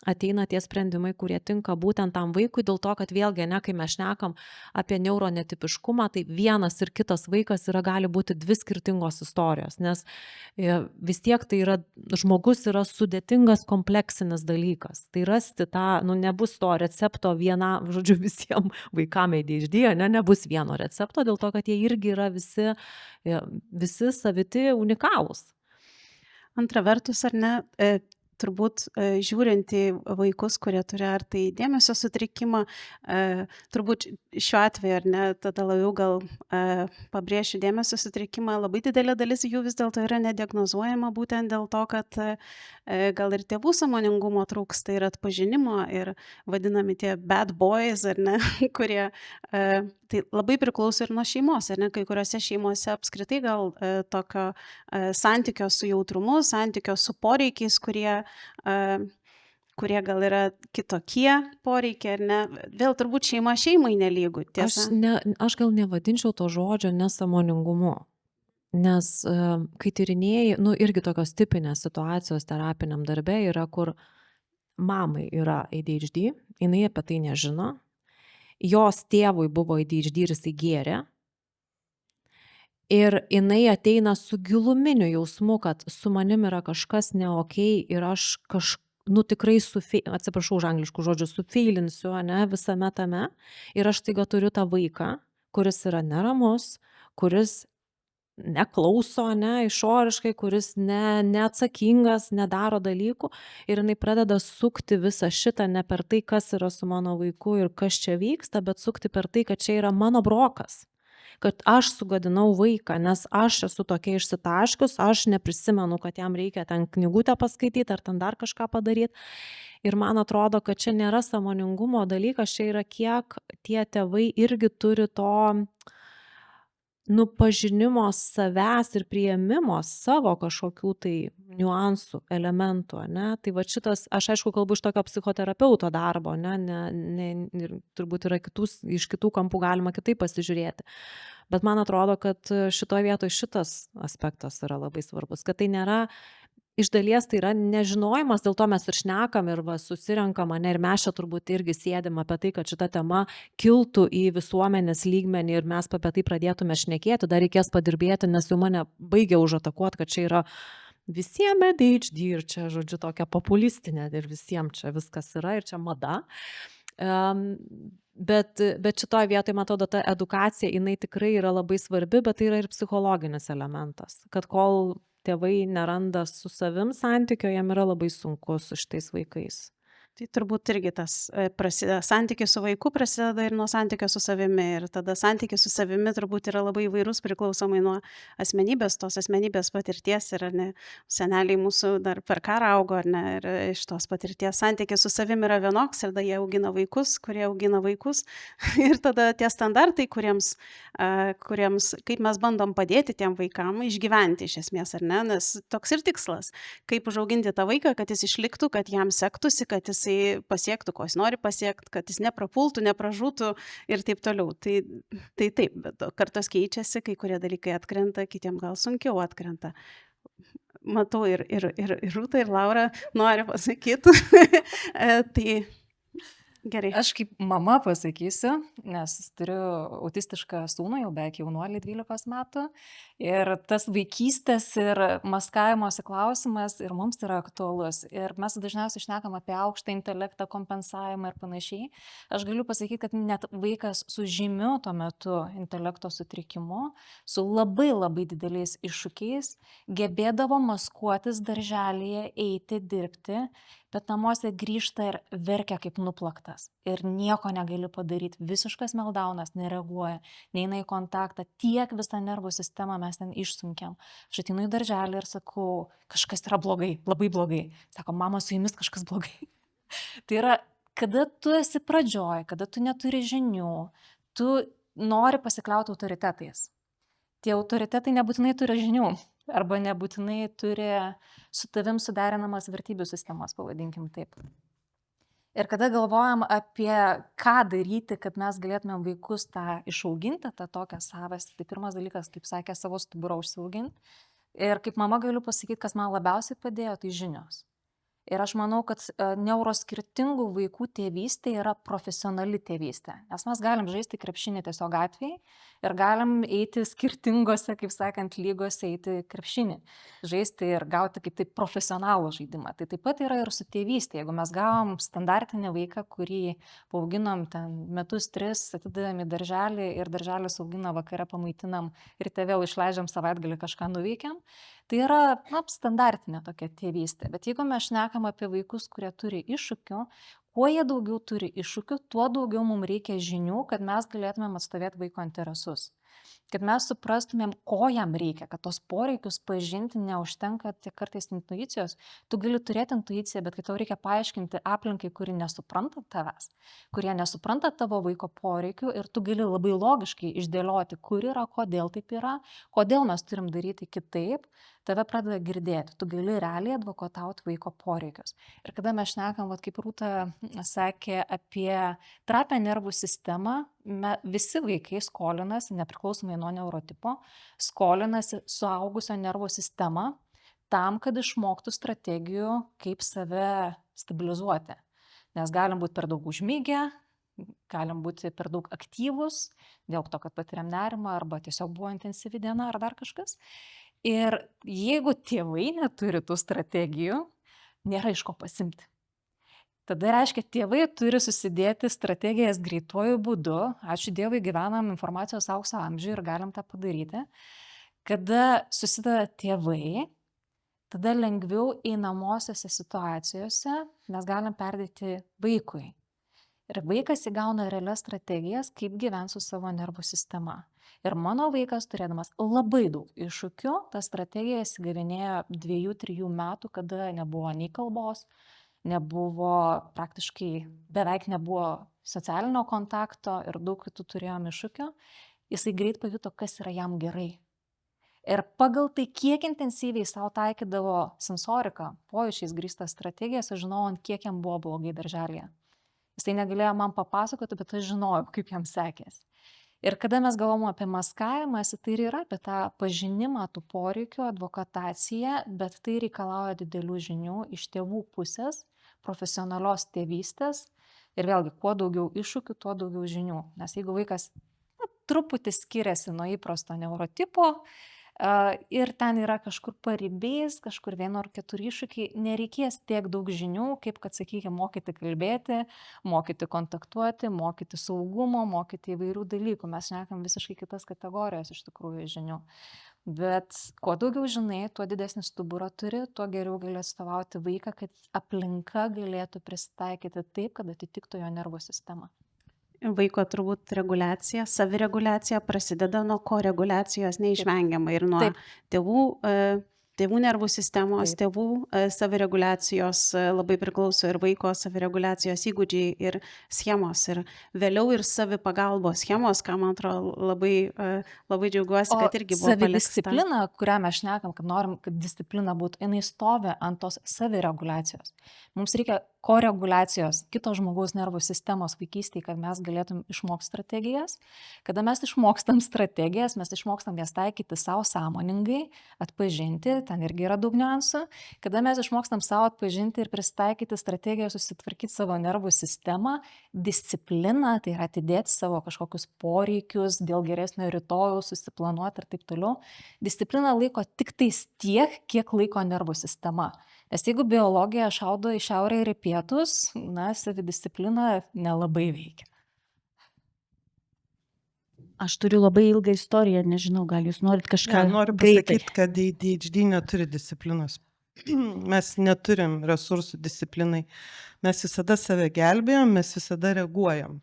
Speaker 5: ateina tie sprendimai, kurie tinka būtent tam vaikui, dėl to, kad vėlgi, ne, kai mes šnekam apie neuronetipiškumą, tai vienas ir kitas vaikas gali būti dvi skirtingos istorijos, nes vis tiek tai yra, žmogus yra sudėtingas kompleksinis dalykas. Tai rasti tą, nebus to recepto viena, žodžiu, visiems vaikams ADHD, nebus vieno recepto, dėl to, kad jie irgi yra visi saviti unikalūs.
Speaker 1: Antra vertus, ar ne, turbūt žiūrint į vaikus, kurie turi ar tai dėmesio sutrikimą, turbūt šiuo atveju, ar ne, tada labiau gal pabrėšiu dėmesio sutrikimą, labai didelė dalis jų vis dėlto yra nediagnozuojama būtent dėl to, kad gal ir tėvų sąmoningumo trūksta ir atpažinimo ir vadinami tie bad boys, ar ne, kurie, tai labai priklauso ir nuo šeimos, ar ne, kai kuriuose šeimose apskritai gal tokio santykio su jautrumu, santykio su poreikiais, kurie gal yra kitokie poreikiai, ar ne, vėl turbūt šeima šeimai nelygų, tiesa?
Speaker 5: Aš gal nevadinčiau to žodžio nesąmoningumu. Nes kai tyrinėjai, irgi tokios tipinės situacijos terapiniam darbe yra, kur mamai yra ADHD, jinai apie tai nežino, jos tėvui buvo ADHD ir jisai gėrė, ir jinai ateina su giluminiu jausmu, kad su manim yra kažkas neokei ir aš tikrai atsiprašau už angliškų žodžių, sufeilinsiu, ne, visame tame, ir aš taiga turiu tą vaiką, kuris yra neramus, kuris neklauso, ne, išoriškai, kuris neatsakingas, nedaro dalykų, ir jinai pradeda sukti visą šitą ne per tai, kas yra su mano vaiku ir kas čia vyksta, bet sukti per tai, kad čia yra mano brokas, kad aš sugadinau vaiką, nes aš esu tokia išsitaškius, aš neprisimenu, kad jam reikia ten knygutę paskaityti ar ten dar kažką padaryti. Ir man atrodo, kad čia nėra sąmoningumo dalykas, čia yra kiek tie tėvai irgi turi to pažinimo savęs ir priėmimo savo kažkokių tai niuansų, elementų, ne? Tai va šitas, aš aišku kalbu iš tokio psichoterapeuto darbo, ne, ir turbūt yra iš kitų kampų galima kitaip pasižiūrėti. Bet man atrodo, kad šitoje vietoje šitas aspektas yra labai svarbus, kad tai nėra, iš dalies tai yra nežinojimas, dėl to mes ir šnekam ir susirenkam, ne, ir mes čia turbūt irgi sėdim apie tai, kad šita tema kiltų į visuomenės lygmenį ir mes apie tai pradėtume šnekėti, dar reikės padirbėti, nes jau mane baigia užatakuoti, kad čia yra visiems ADHD ir čia, žodžiu, tokia populistinė ir visiems čia viskas yra ir čia mada. Bet šitoje vietoje, man atrodo, ta edukacija, jinai tikrai yra labai svarbi, bet tai yra ir psichologinis elementas, kad kol tėvai neranda su savim santykio, jam yra labai sunku su šitais vaikais.
Speaker 1: Tai turbūt irgi tas prasideda, santykis su vaiku prasideda ir nuo santykio su savimi. Ir tada santykis su savimi turbūt yra labai įvairus priklausomai nuo asmenybės, tos asmenybės patirties. Ir ne, seneliai mūsų dar per karą augo, ar ne, ir iš tos patirties santykis su savimi yra vienoks ir tada jie augina vaikus, kurie augina vaikus. Ir tada tie standartai, kuriems, kaip mes bandom padėti tiem vaikam išgyventi iš esmės, ar ne, nes toks ir tikslas, kaip užauginti tą vaiką, kad jis išliktų, kad jam sektųsi, kad jis jisai pasiektų, ko jis nori pasiekti, kad jis neprapultų, nepražūtų ir taip toliau. Tai taip, bet kartos keičiasi, kai kurie dalykai atkrenta, kitiem gal sunkiau atkrenta. Matau ir Rūta, ir Laura nori pasakyti. Tai gerai.
Speaker 2: Aš kaip mama pasakysiu, nes turiu autistišką sūnų, jau beveik jaunuolį 12 metų. Ir tas vaikystės ir maskavimosi klausimas ir mums yra aktualus. Ir mes dažniausiai šnekam apie aukštą intelektą, kompensavimą ir panašiai. Aš galiu pasakyti, kad net vaikas su žymiu tuo metu intelekto sutrikimu, su labai labai dideliais iššūkiais, gebėdavo maskuotis darželėje, eiti, dirbti, bet namuose grįžta ir verkia kaip nuplaktas. Ir nieko negali padaryti. Visiškas meltdownas, nereaguoja, neina į kontaktą. Tiek visą nervų sistemą mes ten išsunkiam. Aš ateinu į darželį ir sakau, kažkas yra blogai, labai blogai. Sako, mama, su jumis kažkas blogai. Tai yra, kada tu esi pradžioj, kada tu neturi žinių, tu nori pasikliauti autoritetais. Tie autoritetai nebūtinai turi žinių. Arba nebūtinai turi su tavim suderinamas vertybių sistemas, pavadinkim taip. Ir kada galvojam apie ką daryti, kad mes galėtumėm vaikus tą išauginti, tą tokią savastį, tai pirmas dalykas, kaip sakė, savo stuburą užsiauginti. Ir kaip mama galiu pasakyti, kas man labiausiai padėjo, tai žinios. Ir aš manau, kad neuroskirtingų vaikų tėvystė yra profesionali tėvystė. Nes mes galim žaisti krepšinį tiesiog gatvėje ir galim eiti skirtingose, kaip sakant, lygose eiti krepšinį. Žaisti ir gauti kaip taip profesionalų žaidimą. Tai taip pat yra ir su tėvystė. Jeigu mes gavom standartinį vaiką, kurį paauginom ten metus 3, atidavėm į darželį ir darželis augina, vakare pamaitinam ir vėl išleidžiam savaitgalį kažką nuveikiam, tai yra standartinė tokia tėvystė. Bet jeigu mes šnekam apie vaikus, kurie turi iššūkių, kuo jie daugiau turi iššūkių, tuo daugiau mums reikia žinių, kad mes galėtumėm atstovėti vaiko interesus. Kad mes suprastumėm, ko jam reikia, kad tos poreikius pažinti neužtenka tik kartais intuicijos. Tu gali turėti intuiciją, bet kai tau reikia paaiškinti aplinkai, kuri nesupranta tavęs, kurie nesupranta tavo vaiko poreikių ir tu gali labai logiškai išdėlioti, kur yra, kodėl taip yra, kodėl mes turim daryti kitaip, tave pradeda girdėti. Tu gali realiai advokatauti vaiko poreikius. Ir kada mes šnekam, kaip Rūta sakė, apie trapią nervų sistemą, visi vaikai skolinasi, nepriklausomai nuo neurotipo, skolinasi suaugusio nervų sistemą tam, kad išmoktų strategijų, kaip save stabilizuoti. Nes galim būti per daug užmygę, galim būti per daug aktyvus, dėl to, kad patiriam nerimą, arba tiesiog buvo intensyvi diena, ar dar kažkas. Ir jeigu tėvai neturi tų strategijų, nėra iš ko pasimti. Tada reiškia, tėvai turi susidėti strategijas greituoju būdu. Ačiū Dievui, gyvenam informacijos aukso amžiuje ir galim tą padaryti. Kada susideda tėvai, tada lengviau einamosiose situacijose mes galim perdėti vaikui. Ir vaikas įgauna realias strategijas, kaip gyventi su savo nervų sistema. Ir mano vaikas, turėdamas labai daug iššūkių, tą strategiją įsigavinėjo 2-3 metų, kada nebuvo nei kalbos, nebuvo praktiškai, beveik nebuvo socialinio kontakto ir daug kitų turėjom iššūkių. Jisai greit pajuto, kas yra jam gerai. Ir pagal tai, kiek intensyviai savo taikydavo sensoriką, pojūčiais grįstas strategijas, aš žinau, kiek jam buvo blogai darželėje. Jisai negalėjo man papasakoti, bet aš žinojau, kaip jam sekėsi. Ir kada mes galvom apie maskavimąsi, tai yra apie tą pažinimą tų poreikių, advokataciją, bet tai reikalauja didelių žinių iš tėvų pusės, profesionalios tėvystės ir vėlgi, kuo daugiau iššūkių, tuo daugiau žinių. Nes jeigu vaikas truputį skiriasi nuo įprasto neurotipo ir ten yra kažkur paribiais, kažkur 1 ar 4 iššūkiai, nereikės tiek daug žinių, kaip, kad, sakykime, mokyti kalbėti, mokyti kontaktuoti, mokyti saugumo, mokyti įvairių dalykų. Mes šnekam visiškai kitas kategorijas iš tikrųjų žinių. Bet kuo daugiau žinai, tuo didesnį stuburą turi, tuo geriau gali atstovauti vaiką, kad aplinka galėtų prisitaikyti taip, kad atitiktų jo nervų sistemą.
Speaker 1: Vaiko turbūt reguliacija, savireguliacija prasideda nuo koreguliacijos neišvengiamai ir nuo tėvų tėvų nervų sistemos,
Speaker 2: Taip.
Speaker 1: tėvų savireguliacijos, labai priklauso ir vaiko savireguliacijos įgūdžiai ir schemos. Ir vėliau ir savipagalbos schemos, ką man atrodo labai džiaugiuosi,
Speaker 2: O
Speaker 1: kad irgi buvo palikta.
Speaker 2: savidisciplina, kurią mes šnekam, kad norim, kad disciplina būtų, jinai stovi ant tos savireguliacijos. Mums reikia koreguliacijos, kito žmogaus nervų sistemos vaikystėje, kad mes galėtum išmokti strategijas. Kada mes išmokstam strategijas, mes išmokstam jas taikyti savo sąmoningai, atpažinti, ten irgi yra daug niuansų. Kada mes išmokstam savo atpažinti ir pristaikyti strategiją, susitvarkyti savo nervų sistemą, disciplina, tai yra atidėti savo kažkokius poreikius dėl geresnio rytojaus, susiplanuoti ir taip toliau. Disciplina laiko tik tais tiek, kiek laiko nervų sistema. Nes jeigu biologija šaudo į šiaurę ir į pietus, na, savidisciplina nelabai veikia.
Speaker 6: Aš turiu labai ilgą istoriją, nežinau, gal jūs norit kažką
Speaker 4: Ne, noriu
Speaker 6: greitai.
Speaker 4: pasakyti, kad ADHD neturi disciplinos. Mes neturim resursų disciplinai. Mes visada save gelbėjom, mes visada reaguojam.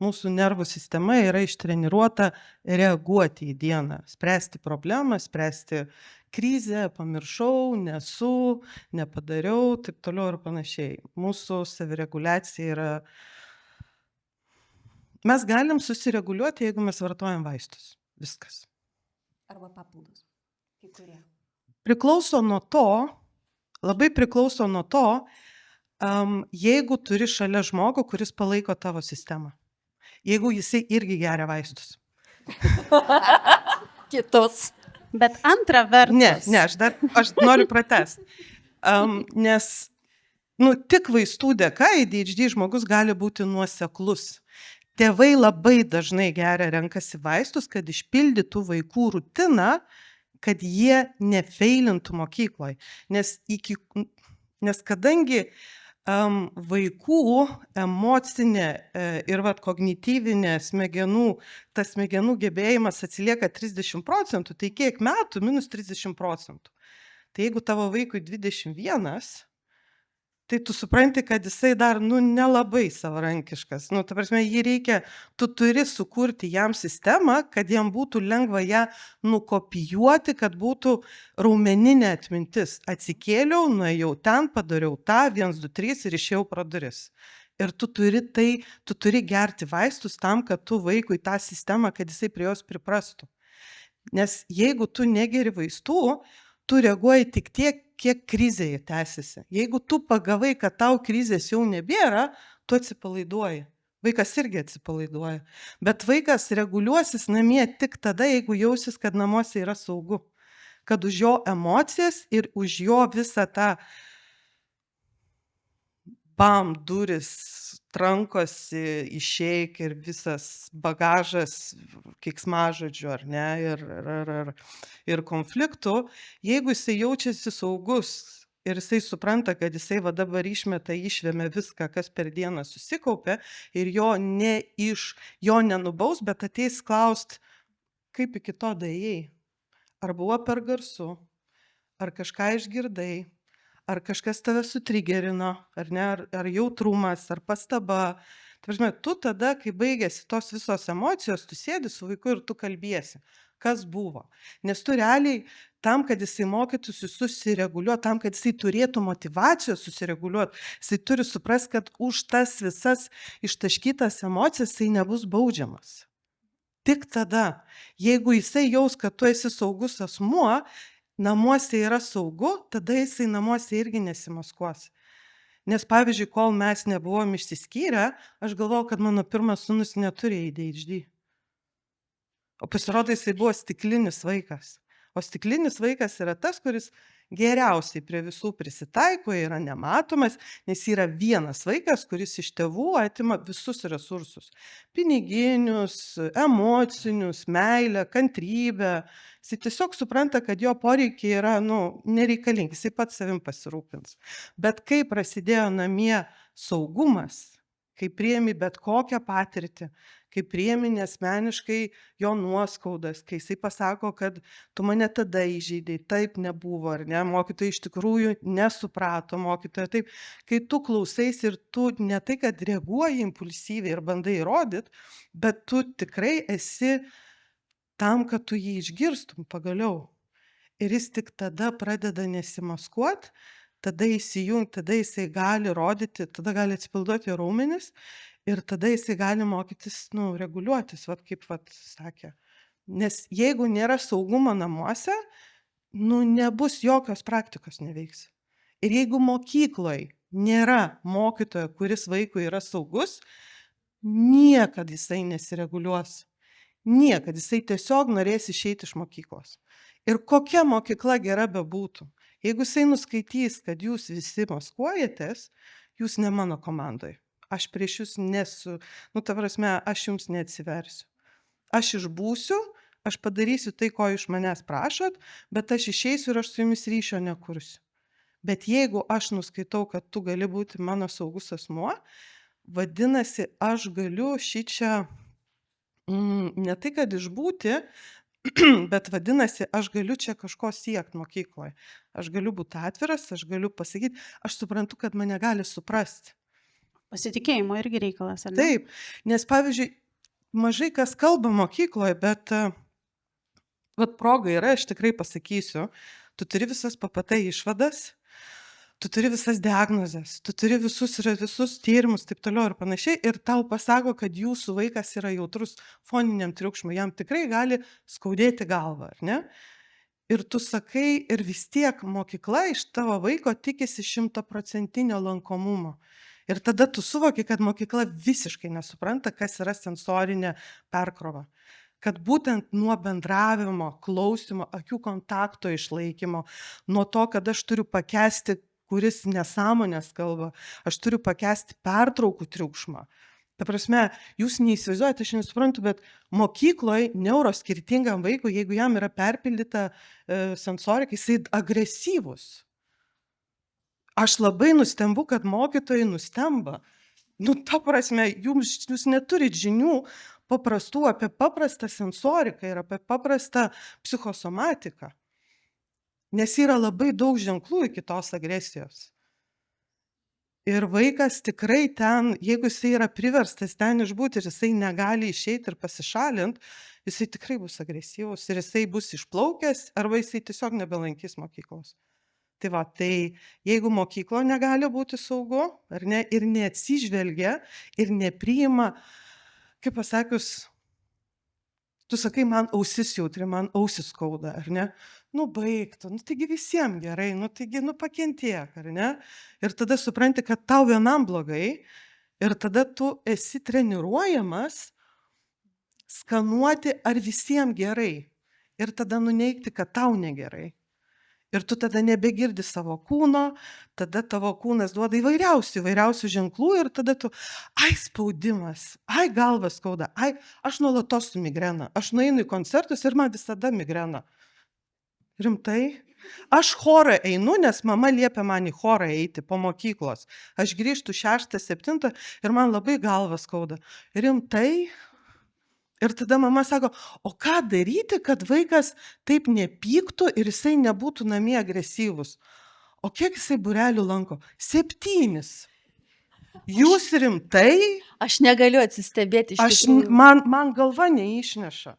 Speaker 4: Mūsų nervų sistema yra ištreniruota reaguoti į dieną, spręsti problemą, spręsti krizę, pamiršau, nesu, nepadariau, taip toliau ir panašiai. Mūsų savireguliacija yra... Mes galim susireguliuoti, jeigu mes vartojam vaistus. Viskas.
Speaker 2: Arba papildus. Kai kurie.
Speaker 4: Priklauso nuo to, labai priklauso nuo to, jeigu turi šalia žmogų, kuris palaiko tavo sistemą. Jeigu jisai irgi geria vaistus.
Speaker 2: Kitos.
Speaker 1: Bet antra vertus.
Speaker 4: Ne, aš noriu pratęsti. Nes tik vaistų dėka ADHD žmogus gali būti nuoseklus. Tėvai labai dažnai geria renkasi vaistus, kad išpildytų vaikų rutiną, kad jie nefeilintų mokykloje. Nes kadangi vaikų emocinė ir kognityvinė tas smegenų gebėjimas atsilieka 30%, tai kiek metų? Minus 30%. Tai jeigu tavo vaikui 21, tai tu supranti, kad jisai dar, nelabai savarankiškas. Ta prasme, tu turi sukurti jam sistemą, kad jam būtų lengva ją nukopijuoti, kad būtų raumeninė atmintis. Atsikėliau, nuėjau ten, padariau tą, 1, 2, 3 ir išėjau pro duris. Ir tu turi gerti vaistus tam, kad tu vaikui tą sistemą, kad jisai prie jos priprastų. Nes jeigu tu negeri vaistų, tu reaguoji tik tiek, kiek krizėje tęsiasi. Jeigu tu pagavai, kad tau krizės jau nebėra, tu atsipalaiduoji. Vaikas irgi atsipalaiduoja. Bet vaikas reguliuosis namie tik tada, jeigu jausis, kad namuose yra saugu. Kad už jo emocijas ir už jo visą tą duris trankosi, išeik ir visas bagažas keiksmažodžių, ar ne, ir konfliktų, jeigu jisai jaučiasi saugus ir jisai supranta, kad jisai dabar išvemia viską, kas per dieną susikaupė ir jo nenubaus, bet ateis klaust, kaip iki to daėjai. Ar buvo per garsu, ar kažką išgirdai, ar kažkas tave sutrigerino, ar ne, ar jautrumas, ar pastaba. Tu tada, kai baigėsi tos visos emocijos, tu sėdi su vaiku ir tu kalbiesi, kas buvo. Nes tu realiai tam, kad jisai mokytųsi susireguliuoti, tam, kad jisai turėtų motivacijos susireguliuoti, jisai turi suprasti, kad už tas visas ištaškytas emocijas jisai nebus baudžiamas. Tik tada, jeigu jisai jaus, kad tu esi saugus asmuo, namuose yra saugu, tada jisai namuose irgi nesimaskuos. Nes pavyzdžiui, kol mes nebuvom išsiskyrę, aš galvojau, kad mano pirmas sūnus neturi ADHD. O pasirodo, jisai buvo stiklinis vaikas. O stiklinis vaikas yra tas, kuris geriausiai prie visų prisitaiko, yra nematomas, nes yra vienas vaikas, kuris iš tėvų atima visus resursus. Piniginius, emocinius, meilę, kantrybę. Jisai tiesiog supranta, kad jo poreikiai yra, nereikalingi, jisai pats savim pasirūpins. Bet kai prasidėjo namie saugumas, kai priėmi bet kokią patirtį, kai priėmi asmeniškai jo nuoskaudas, kai jisai pasako, kad tu mane tada įžeidei, taip nebuvo, ar ne, mokytojai iš tikrųjų nesuprato, mokytoja taip, kai tu klausais ir tu ne tai, kad reaguoji impulsyviai ir bandai įrodyti, bet tu tikrai esi tam, kad tu jį išgirstum pagaliau. ir jis tik tada pradeda nesimaskuot, tada įsijungt, tada jisai gali rodyti, tada gali atsipilduoti jo raumenis ir tada jisai gali mokytis, nu, reguliuotis, vat kaip vat sakė. Nes jeigu nėra saugumo namuose, nu, nebus jokios praktikos neveiks. Ir jeigu mokykloj nėra mokytojo, kuris vaikui yra saugus, niekad jisai nesireguliuos. Niekad jisai tiesiog norės išeiti iš mokyklos. Ir kokia mokykla gera bebūtų, jeigu jisai nuskaitys, kad jūs visi maskuojatės, jūs ne mano komandoj. Aš prieš jūs nesu, nu, ta prasme, aš jums neatsiversiu. Aš išbūsiu, aš padarysiu tai, ko iš manęs prašot, bet aš išeisiu ir aš su jumis ryšio nekursiu. Bet jeigu aš nuskaitau, kad tu gali būti mano saugus asmuo, vadinasi, aš galiu šičia ne tai, kad išbūti, bet vadinasi, aš galiu čia kažko siekti mokykloje. Aš galiu būti atviras, aš galiu pasakyti, aš suprantu, kad mane gali suprasti.
Speaker 1: Pasitikėjimo irgi reikalas, ar ne?
Speaker 4: Taip, nes pavyzdžiui, mažai kas kalba mokykloje, bet vat proga yra, aš tikrai pasakysiu, tu turi visas PPT išvadas, tu turi visas diagnozes, tu turi visus tyrimus, taip toliau ir panašiai, ir tau pasako, kad jūsų vaikas yra jautrus foniniam triukšmui, jam tikrai gali skaudėti galvą, ar ne? Ir tu sakai, ir vis tiek mokykla iš tavo vaiko tikisi 100% lankomumo. Ir tada tu suvoki, kad mokykla visiškai nesupranta, kas yra sensorinė perkrova. Kad būtent nuo bendravimo, klausimo, akių kontakto išlaikymo, nuo to, kad aš turiu pakęsti, kuris nesąmonės kalba, aš turiu pakęsti pertraukų triukšmą. Ta prasme, jūs neįsivaizduojate, aš nesuprantu, bet mokykloje neuroskirtingam vaikui, jeigu jam yra perpildyta sensorika, jisai agresyvus. Aš labai nustembu, kad mokytojai nustemba. Nu, ta prasme, jūs neturit žinių paprastų apie paprastą sensoriką ir apie paprastą psichosomatiką. Nes yra labai daug ženklų iki tos agresijos. Ir vaikas tikrai ten, jeigu jisai yra priverstas ten išbūti ir jisai negali išeiti ir pasišalinti, jisai tikrai bus agresyvus ir jisai bus išplaukęs arba jisai tiesiog nebelankys mokyklos. Tai va, tai jeigu mokyklo negali būti saugu, ar ne, ir neatsižvelgia, ir nepriima, kaip pasakius, tu sakai, man ausis jautri, man ausis skauda, ar ne? Nu, baigtų, nu, taigi visiems gerai, nu, taigi, nu, pakentiek, ar ne? Ir tada supranti, kad tau vienam blogai, ir tada tu esi treniruojamas skanuoti, ar visiems gerai, ir tada nuneigti, kad tau negerai. Ir tu tada nebegirdi savo kūno, tada tavo kūnas duoda įvairiausių ženklų ir tada tu, ai spaudimas, ai galvas skauda, ai aš nuolatos su migrena, aš nueinu į koncertus ir man visada migrena. Rimtai? Aš chorą einu, nes mama liepia man į chorą eiti po mokyklos. Aš grįžtu 6-7 ir man labai galvas skauda. Rimtai? Ir tada mama sako, o ką daryti, kad vaikas taip nepyktų ir jisai nebūtų namie agresyvus? O kiek jisai būrelių lanko? 7. Jūs rimtai?
Speaker 7: Aš negaliu atsistebėti iš tikrųjų.
Speaker 4: Man galva neišneša.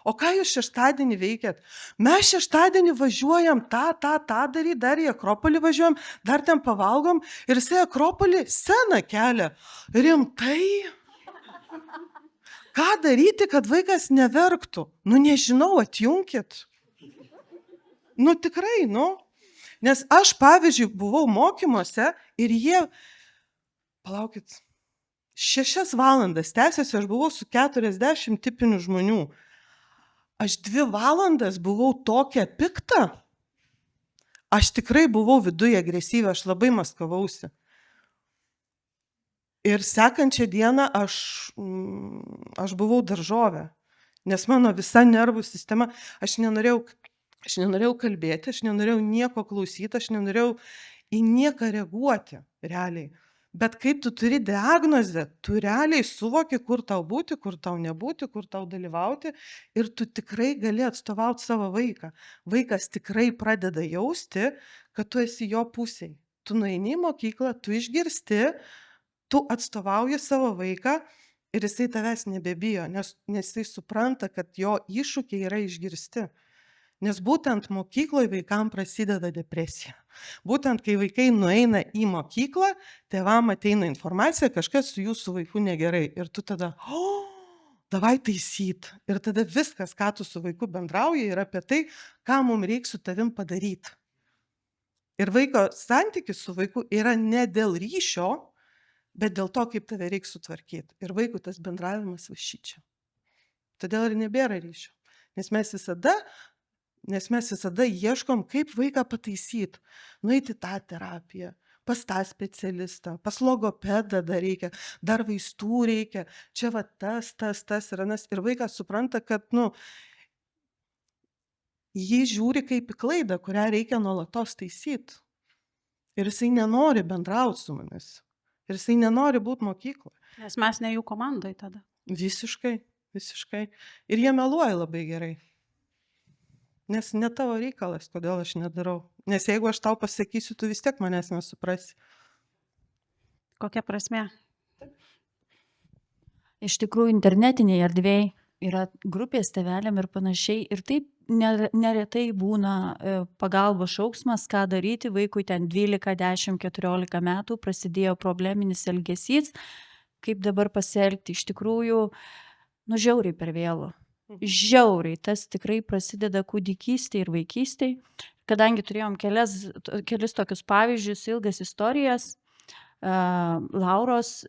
Speaker 4: O ką jūs šeštadienį veikiat? Mes šeštadienį važiuojam tą daryti, dar į Akropolį važiuojam, dar ten pavalgom ir jisai Akropolį sceną kelia. Rimtai? Ką daryti, kad vaikas neverktų? Nu, nežinau, atjunkit. Nu, tikrai, nu. Nes aš, pavyzdžiui, buvau mokymuose ir jie, palaukit, 6 valandas tęsiasi, aš buvau su 40 tipinių žmonių. Aš 2 valandas buvau tokia pikta. Aš tikrai buvau viduje agresyvi, aš labai maskavausi. Ir sekančią dieną aš buvau daržovė, nes mano visa nervų sistema, aš nenorėjau kalbėti, aš nenorėjau nieko klausyti, aš nenorėjau į nieką reaguoti realiai. Bet kai tu turi diagnozę, tu realiai suvoki, kur tau būti, kur tau nebūti, kur tau dalyvauti ir tu tikrai gali atstovauti savo vaiką. Vaikas tikrai pradeda jausti, kad tu esi jo pusėj. Tu nueini į mokyklą, tu išgirsti, tu atstovauji savo vaiką ir jisai tavęs nebebijo, nes jisai supranta, kad jo iššūkiai yra išgirsti. Nes būtent mokykloje vaikams prasideda depresija. Būtent kai vaikai nueina į mokyklą, tėvam ateina informacija, kažkas su jūsų vaiku negerai. Ir tu tada, davai taisyt. Ir tada viskas, ką tu su vaiku bendrauji, yra apie tai, ką mums reikia su tavim padaryti. Ir vaiko santykis su vaiku yra ne dėl ryšio, bet dėl to, kaip tave reikia sutvarkyti. Ir vaikų tas bendravimas va šičia. Todėl ir nebėra ryšio. Nes mes visada ieškom, kaip vaiką pataisyti. Nueiti tą terapiją, pas tą specialistą, pas logopedą dar reikia, dar vaistų reikia. Čia va tas ir anas. Ir vaikas supranta, kad, jį žiūri kaip į klaidą, kurią reikia nuolatos taisyti. Ir jisai nenori bendrauti su mumis. Ir jisai nenori būti mokykloje.
Speaker 1: Nes mes ne jų komandai tada.
Speaker 4: Visiškai. Ir jie meluoja labai gerai. Nes ne tavo reikalas, kodėl aš nedarau. Nes jeigu aš tau pasakysiu, tu vis tiek manęs nesuprasi.
Speaker 1: Kokia prasmė?
Speaker 6: Iš tikrųjų, internetiniai erdvėjai yra grupės tėveliam ir panašiai. Ir taip neretai būna pagalbos šauksmas, ką daryti. Vaikui ten 12, 10, 14 metų prasidėjo probleminis elgesys. Kaip dabar pasielgti? Iš tikrųjų, žiauriai per vėlu. Žiauriai. Tas tikrai prasideda kūdikystėje ir vaikystėje. Kadangi turėjom kelis tokius pavyzdžius, ilgas istorijas, Lauros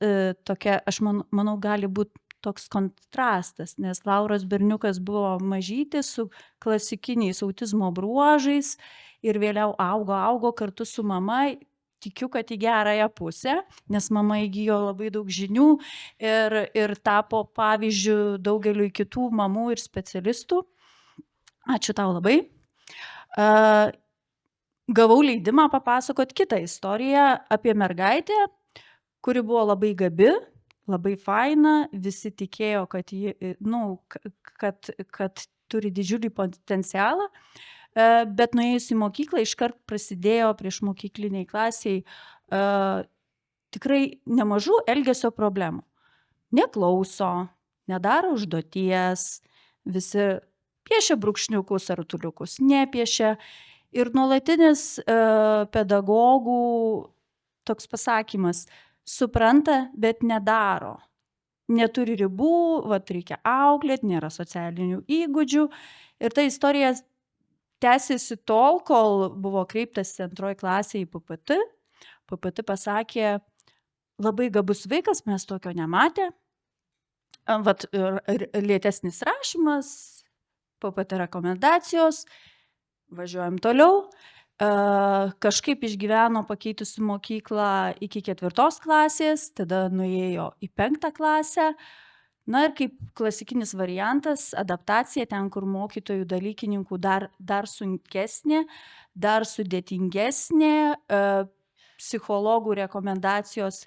Speaker 6: tokia, aš manau, gali būti toks kontrastas, nes Lauros berniukas buvo mažytis su klasikiniais autizmo bruožais ir vėliau augo kartu su mama. Tikiu, kad į gerąją pusę, nes mama įgijo labai daug žinių ir tapo pavyzdžiu daugeliu kitų mamų ir specialistų. Ačiū tau labai. Gavau leidimą papasakot kitą istoriją apie mergaitę, kuri buvo labai gabi, labai faina, visi tikėjo, kad ji, kad turi didžiulį potencialą. Bet nuėjus į mokyklą iškart prasidėjo prieš mokykliniai klasiai tikrai nemažų elgesio problemų. Neklauso, nedaro užduoties, visi piešia brūkšniukus ar rutuliukus, nepiešia. Ir nuolatinis pedagogų toks pasakymas: supranta, bet nedaro. Neturi ribų, reikia auklėti, nėra socialinių įgūdžių. Ir ta istorija tęsėsi tol, kol buvo kreiptas antroji klasė į PPT. PPT pasakė: labai gabus vaikas, mes tokio nematė. Lėtesnis rašymas, PPT rekomendacijos, važiuojam toliau. Kažkaip išgyveno pakeitusi mokyklą iki 4 klasės, tada nuėjo į 5 klasę. Ir kaip klasikinis variantas, adaptacija ten, kur mokytojų dalykininkų dar sunkesnė, dar sudėtingesnė, psichologų rekomendacijos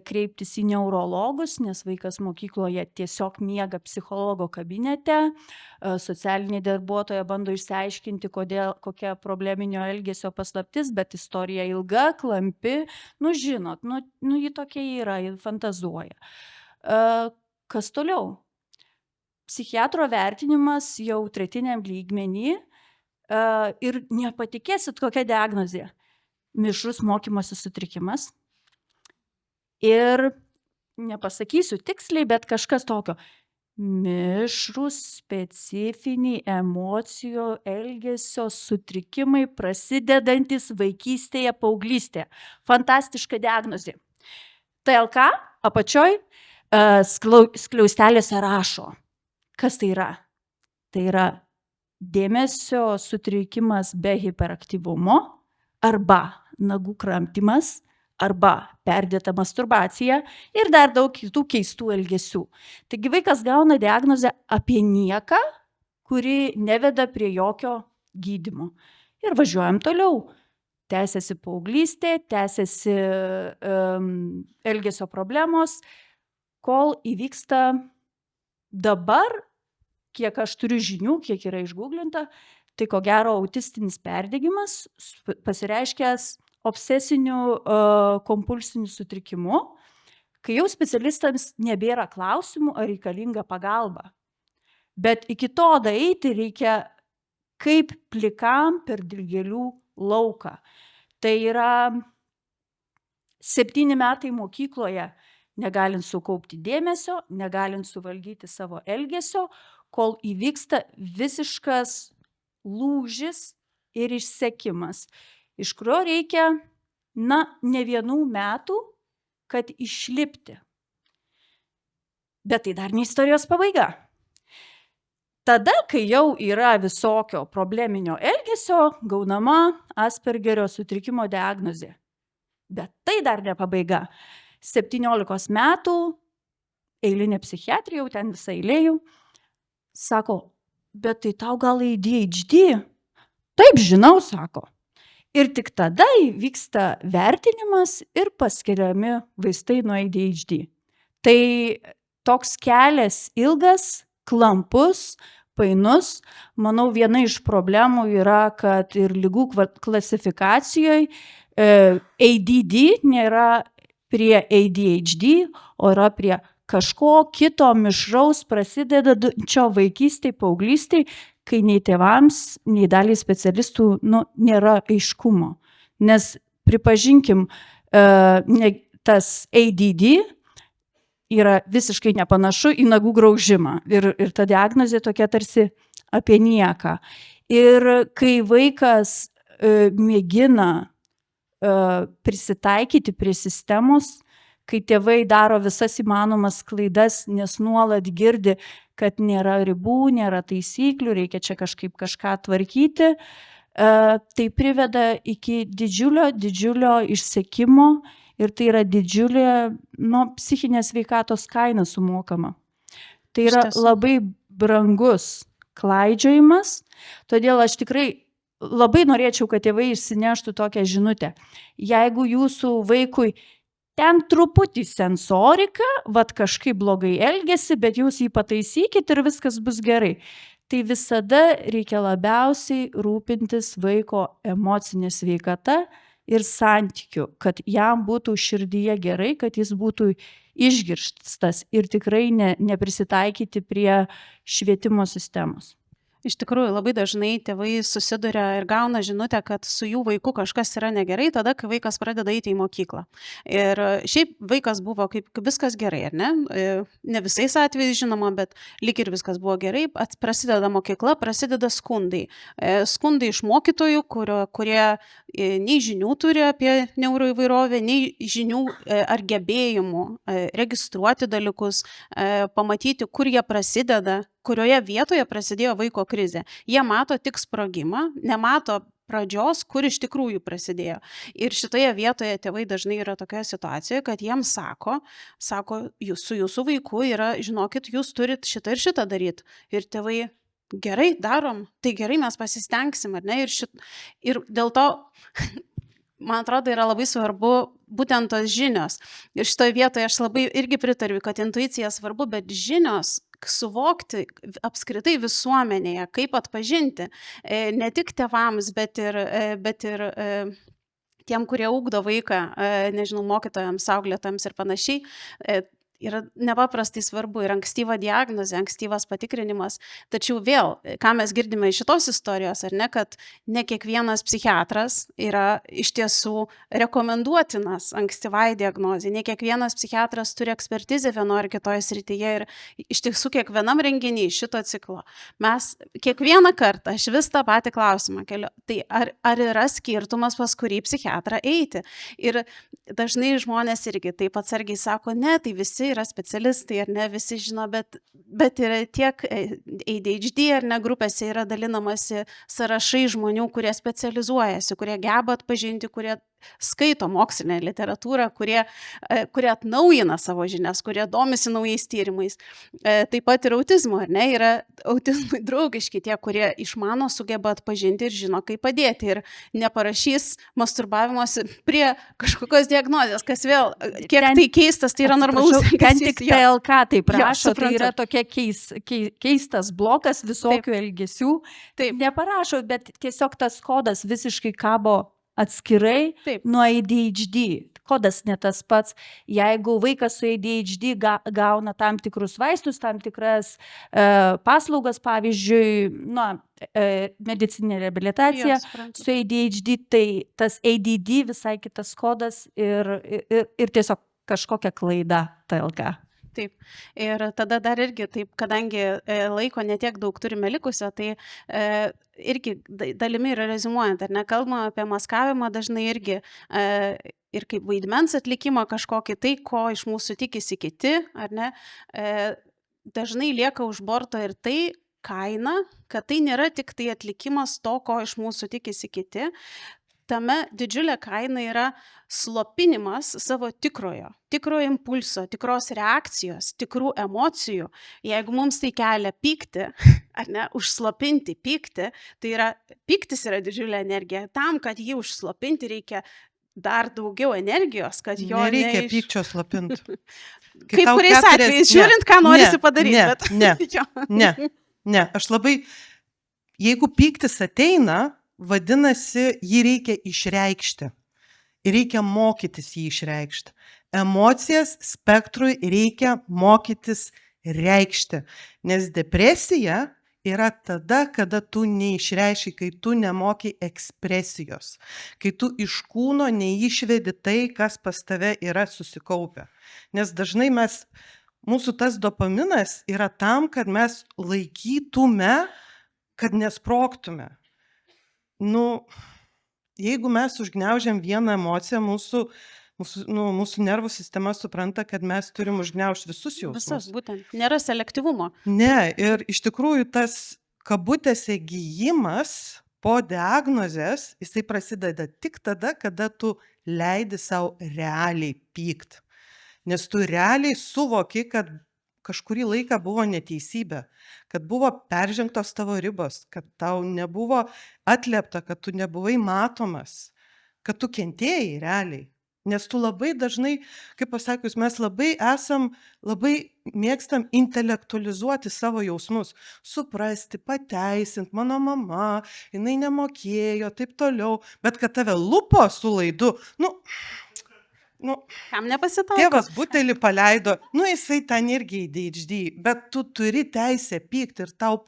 Speaker 6: kreiptis į neurologus, nes vaikas mokykloje tiesiog miega psichologo kabinete, socialinė darbuotoja bando išsiaiškinti, kokia probleminio elgesio paslaptis, bet istorija ilga, klampi, žinot, ji tokia yra, ji fantazuoja. Kas toliau? Psichiatro vertinimas jau 3. lygmenį ir nepatikėsit, kokia diagnozė. Mišrus mokymosi sutrikimas. Ir nepasakysiu tiksliai, bet kažkas tokio. Mišrus specifiniai emocijų elgesio sutrikimai prasidedantis vaikystėje, paauglystėje. Fantastiška diagnozė. TLK apačioj skliaustelėse rašo. Kas tai yra? Tai yra dėmesio sutrikimas be hiperaktyvumo arba nagų kramtymas arba perdėta masturbacija ir dar daug kitų keistų elgesių. Taigi vaikas gauna diagnozę apie nieką, kuri neveda prie jokio gydymo. Ir važiuojam toliau. Tęsiasi paauglystė, tęsiasi elgesio problemos, kol įvyksta dabar, kiek aš turiu žinių, kiek yra išgūglinta, tai ko gero autistinis perdegimas pasireiškęs obsesiniu kompulsiniu sutrikimu, kai jau specialistams nebėra klausimų, ar reikalinga pagalba. Bet iki to daeiti reikia kaip plikam per dilgėlių lauką. Tai yra 7 metai mokykloje, negalint sukaupti dėmesio, negalint suvaldyti savo elgesio, kol įvyksta visiškas lūžis ir išsekimas, iš kurio reikia, ne 1 metų, kad išlipti. Bet tai dar ne istorijos pabaiga. Tada, kai jau yra visokio probleminio elgesio, gaunama Aspergerio sutrikimo diagnozė. Bet tai dar ne pabaiga. 17 metų, eilinė psichiatrija, jau ten visą eilėjų, sako, bet tai tau gal ADHD? Taip, žinau, sako. Ir tik tada įvyksta vertinimas ir paskiriami vaistai nuo ADHD. Tai toks kelias ilgas, klampus, painus. Manau, viena iš problemų yra, kad ir ligų klasifikacijoje ADD nėra prie ADHD, o yra prie kažko kito mišraus prasidedančio vaikystėj, paauglystėj, kai nei tėvams, nei daliai specialistų nėra aiškumo. Nes pripažinkim, tas ADD yra visiškai nepanašu į nagų graužimą. Ir ta diagnozė tokia tarsi apie nieką. Ir kai vaikas mėgina prisitaikyti prie sistemos, kai tėvai daro visas įmanomas klaidas, nes nuolat girdi, kad nėra ribų, nėra taisyklių, reikia čia kažką tvarkyti, tai priveda iki didžiulio išsekimo ir tai yra didžiulė psichinės sveikatos kaina sumokama. Tai yra labai brangus klaidžiojimas, todėl aš tikrai labai norėčiau, kad tėvai išsineštų tokią žinutę. Jeigu jūsų vaikui ten truputį sensorika, kažkaip blogai elgiasi, bet jūs jį pataisykit ir viskas bus gerai. Tai visada reikia labiausiai rūpintis vaiko emocinė sveikata ir santykiu, kad jam būtų širdyje gerai, kad jis būtų išgirstas ir tikrai neprisitaikyti prie švietimo sistemos.
Speaker 1: Iš tikrųjų, labai dažnai tėvai susiduria ir gauna žinutę, kad su jų vaiku kažkas yra negerai tada, kai vaikas pradeda eiti į mokyklą. Ir šiaip vaikas buvo kaip viskas gerai, ar ne? Ne visais atvejais žinoma, bet lyg ir viskas buvo gerai. Prasideda mokykla, prasideda skundai. Skundai iš mokytojų, kurie nei žinių turi apie neuroįvairovę, nei žinių ar gebėjimų registruoti dalykus, pamatyti, kur jie prasideda, kurioje vietoje prasidėjo vaiko krizė. Jie mato tik sprogimą, nemato pradžios, kur iš tikrųjų prasidėjo. Ir šitoje vietoje tėvai dažnai yra tokioje situacijoje, kad jiems sako, su jūsų vaiku yra, žinokit, jūs turit šitą ir šitą daryti. Ir tėvai, gerai, darom, tai gerai, mes pasistengsim, ar ne? Ir dėl to, man atrodo, yra labai svarbu būtent tos žinios. Ir šitoje vietoje aš labai irgi pritariu, kad intuicija svarbu, bet žinios suvokti apskritai visuomenėje, kaip atpažinti, ne tik tėvams, bet ir tiem, kurie ugdo vaiką, nežinau, mokytojams, auklėtojams ir panašiai, yra nepaprastai svarbu ir ankstyva diagnozė, ankstyvas patikrinimas. Tačiau vėl, ką mes girdime iš šitos istorijos, ar ne, kad ne kiekvienas psichiatras yra iš tiesų rekomenduotinas ankstyvai diagnozei, ne kiekvienas psichiatras turi ekspertizę vienoje ar kitoje srityje ir iš tiesų kiekvienam renginiui šito ciklo. Mes kiekvieną kartą, aš vis tą patį klausimą keliu, tai ar yra skirtumas, pas kurį psichiatrą eiti? Ir dažnai žmonės irgi taip atsargiai sako, ne, tai visi yra specialistai, ar ne, visi žino, bet yra tiek ADHD, ar ne, grupėse yra dalinamasi sąrašai žmonių, kurie specializuojasi, kurie geba atpažinti, kurie skaito mokslinę literatūrą, kurie atnaujina savo žinias, kurie domisi naujais tyrimais. Taip pat ir autizmo, ar ne, yra autizmui draugiški tie, kurie išmano, sugeba atpažinti ir žino, kaip padėti ir neparašys masturbavimosi prie kažkokios diagnozės, kas vėl, kiek tai keistas, tai yra normalus.
Speaker 6: Ten tik TLK tai prašo, tai yra tokia keistas blokas visokių elgesių. Taip. Neparašo, bet tiesiog tas kodas visiškai kabo atskirai nuo ADHD, kodas ne tas pats. Jeigu vaikas su ADHD gauna tam tikrus vaistus, tam tikras paslaugas, pavyzdžiui, medicininė reabilitacija,
Speaker 1: suprantu.
Speaker 6: su ADHD, tai tas ADD visai kitas kodas ir tiesiog kažkokia klaida TLK.
Speaker 1: Taip. Ir tada dar irgi taip, kadangi laiko netiek daug turime likusio, tai irgi dalimi yra rezimuojant, ar ne, kalbama apie maskavimą dažnai irgi ir kaip vaidmens atlikimą kažkokį tai, ko iš mūsų tikisi kiti, ar ne, dažnai lieka už borto ir tai kaina, kad tai nėra tik tai atlikimas to, ko iš mūsų tikisi kiti. Tame didžiulė kaina yra slopinimas savo tikrojo impulso, tikros reakcijos, tikrų emocijų. Jeigu mums tai kelia pyktį, ar ne, užslopinti pyktį, tai yra, pyktis yra didžiulė energija. Tam, kad jį užslopinti, reikia dar daugiau energijos, kad jo
Speaker 4: nereikia pykčio slopinti.
Speaker 1: Kai kuriais atvejais, žiūrint, ką norisi padaryti.
Speaker 4: Ne, aš labai, jeigu pyktis ateina, vadinasi, jį reikia išreikšti. Ir reikia mokytis jį išreikšti. Emocijas spektrui reikia mokytis reikšti. Nes depresija yra tada, kada tu neišreiški, kai tu nemoki ekspresijos. Kai tu iš kūno neišvedi tai, kas pas tave yra susikaupę. Nes dažnai mūsų tas dopaminas yra tam, kad mes laikytume, kad nesprogtume. Jeigu mes užgniaužiam vieną emociją, mūsų nervų sistema supranta, kad mes turim užgniaužti visus jausmus.
Speaker 1: Visas, būtent. Nėra selektyvumo.
Speaker 4: Ne, ir iš tikrųjų tas kabutėse gyjimas po diagnozės, jisai prasideda tik tada, kada tu leidi savo realiai pykt. Nes tu realiai suvoki, kad kažkurį laiką buvo neteisybė, kad buvo peržengtos tavo ribos, kad tau nebuvo atliepta, kad tu nebuvai matomas, kad tu kentėjai realiai. Nes tu labai dažnai, kaip pasakius, mes labai mėgstam intelektualizuoti savo jausmus, suprasti, pateisinti, mano mama, jinai nemokėjo, taip toliau, bet kad tave lupo su laidu,
Speaker 1: kam nepasitaiko?
Speaker 4: Tėvas butelį paleido, jisai ten irgi ADHD, bet tu turi teisę pykti ir tau,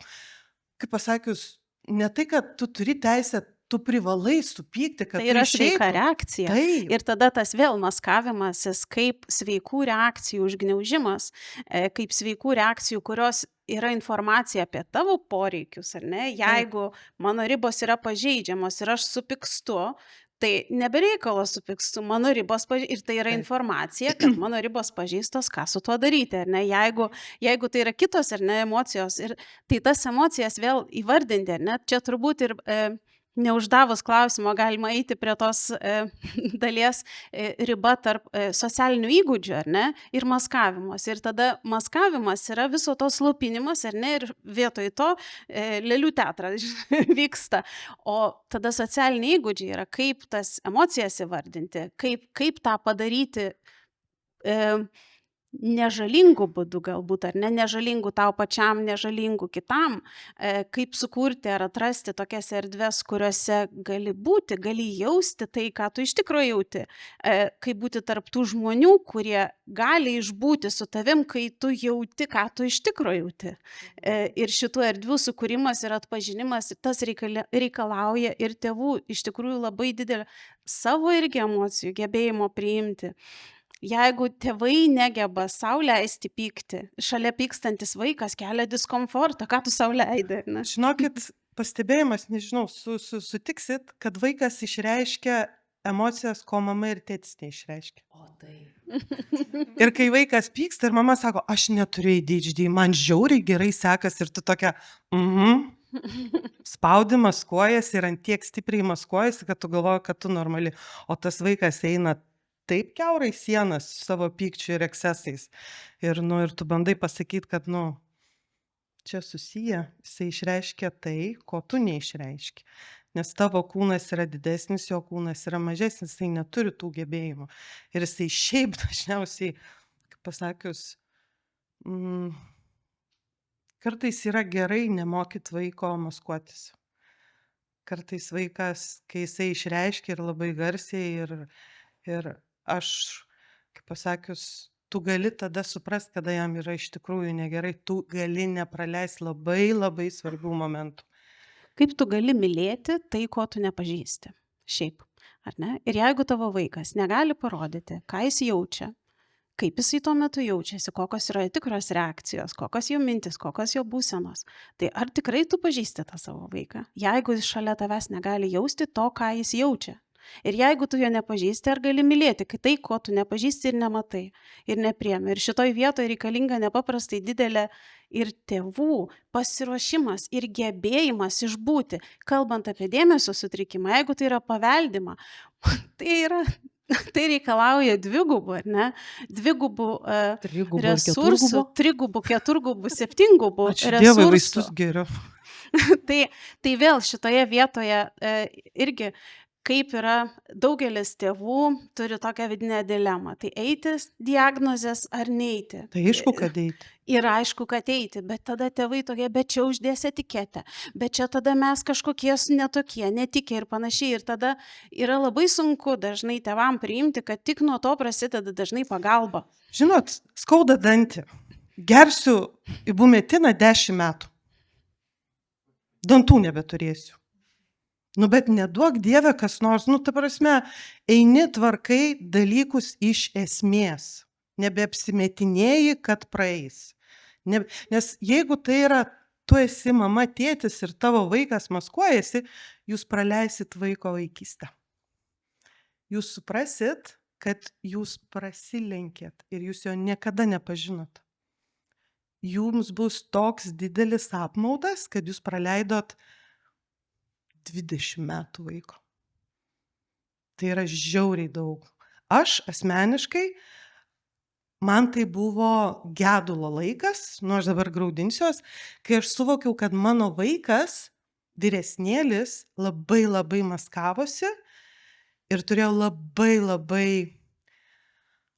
Speaker 4: kaip pasakius, ne tai, kad tu turi teisę, tu privalai supykti, kad
Speaker 1: tai yra sveika reakcija.
Speaker 4: Taip.
Speaker 1: Ir tada tas vėl maskavimasis kaip sveikų reakcijų užgniaužimas, kaip sveikų reakcijų, kurios yra informacija apie tavo poreikius, ar ne? Jeigu mano ribos yra pažeidžiamos ir aš supykstu, tai nebereikalo supykstu, mano ribos ir tai yra informacija, kad mano ribos pažeistos, ką su tuo daryti, ar ne? Jeigu tai yra kitos, ar ne, emocijos, ir tai tas emocijas vėl įvardinti, ar ne? Čia turbūt ir neuždavus klausimo galima eiti prie tos dalies riba tarp socialinių įgūdžių, ar ne, ir maskavimas. Ir tada maskavimas yra viso to slopinimas, ar ne, ir vietoj to lėlių teatras vyksta. O tada socialiniai įgūdžiai yra, kaip tas emocijas įvardinti, kaip tą padaryti nežalingų būdų galbūt, ar ne, nežalingų tau pačiam, nežalingų kitam, kaip sukurti ar atrasti tokias erdves, kuriuose gali būti, gali jausti tai, ką tu iš tikrųjų jauti, kaip būti tarp tų žmonių, kurie gali išbūti su tavim, kai tu jauti, ką tu iš tikrųjų jauti. Ir šitų erdvių sukūrimas ir atpažinimas, tas reikalauja ir tėvų iš tikrųjų labai didelį savo irgi emocijų gebėjimo priimti. Jeigu tėvai negeba sau leisti pykti, šalia pykstantis vaikas kelia diskomfortą, ką tu sau leidai? Ne?
Speaker 4: Žinokit, pastebėjimas, nežinau, sutiksit, kad vaikas išreiškia emocijas, ko mama ir tėtis neišreiškia.
Speaker 5: O tai.
Speaker 4: Ir kai vaikas pyksta ir mama sako, aš neturiu ADHD, man žiauriai gerai sekas ir tu tokia, spaudi, maskuojas ir ant tiek stipriai maskuojas, kad tu galvoji, kad tu normali. O tas vaikas eina taip kiaurai sienas su savo pykčiu ir ekscesais. Ir tu bandai pasakyti, kad, čia susiję, jisai išreiškia tai, ko tu neišreiški. Nes tavo kūnas yra didesnis, jo kūnas yra mažesnis, jisai neturi tų gebėjimų. Ir jisai šiaip dažniausiai, kaip pasakius, kartais yra gerai nemokyt vaiko maskuotis. Kartais vaikas, kai jisai išreiškia ir labai garsiai ir aš, kaip pasakius, tu gali tada suprast, kada jam yra iš tikrųjų negerai, tu gali nepraleisti labai labai svarbių momentų.
Speaker 1: Kaip tu gali mylėti tai, ko tu nepažįsti? Šiaip, ar ne? Ir jeigu tavo vaikas negali parodyti, ką jis jaučia, kaip jisai tuo metu jaučiasi, kokios yra tikros reakcijos, kokios jo mintis, kokios jo būsenos, tai ar tikrai tu pažįsti tą savo vaiką, jeigu jis šalia tavęs negali jausti to, ką jis jaučia? Ir jeigu tu jo nepažįsti, ar gali mylėti tai, ko tu nepažįsti ir nematai, ir nepriemi. Ir šitoj vietoje reikalinga nepaprastai didelė ir tėvų pasiruošimas ir gebėjimas išbūti, kalbant apie dėmesio sutrikimą, jeigu tai yra paveldima, tai reikalauja dvigubų, ar ne? Dvigubų
Speaker 5: Trigubų ir
Speaker 1: resursų,
Speaker 5: keturgubų.
Speaker 1: trigubų, keturgubų, septyngubų
Speaker 4: Ačiū Dievui, vaistus
Speaker 1: resursų.
Speaker 4: geriu.
Speaker 1: Tai vėl šitoje vietoje irgi, kaip yra daugelis tėvų turi tokią vidinę dilemą. Tai eiti diagnozės ar neiti.
Speaker 4: Tai aišku, kad eiti.
Speaker 1: Ir aišku, kad eiti, bet tada tėvai tokie, bet čia uždės etiketę, bet čia tada mes kažkokie netokie, netikę ir panašiai. Ir tada yra labai sunku dažnai tėvam priimti, kad tik nuo to prasideda dažnai pagalba.
Speaker 4: Žinot, skauda dantį. Gersiu ibumetiną 10 metų. Dantų nebeturėsiu. Nu, bet neduok Dieve kas nors, nu, ta prasme, eini tvarkai dalykus iš esmės. Nebeapsimetinėji, kad praeis. Nes jeigu tai yra, tu esi mama, tėtis ir tavo vaikas maskuojasi, jūs praleisit vaiko vaikystę. Jūs suprasit, kad jūs prasilenkėt ir jūs jo niekada nepažinot. Jums bus toks didelis apmaudas, kad jūs praleidot 20 metų vaiko. Tai yra žiauriai daug. Aš asmeniškai, man tai buvo gedulo laikas, nu aš dabar graudinsiuos, kai aš suvokiau, kad mano vaikas, vyresnėlis, labai labai maskavosi ir turėjo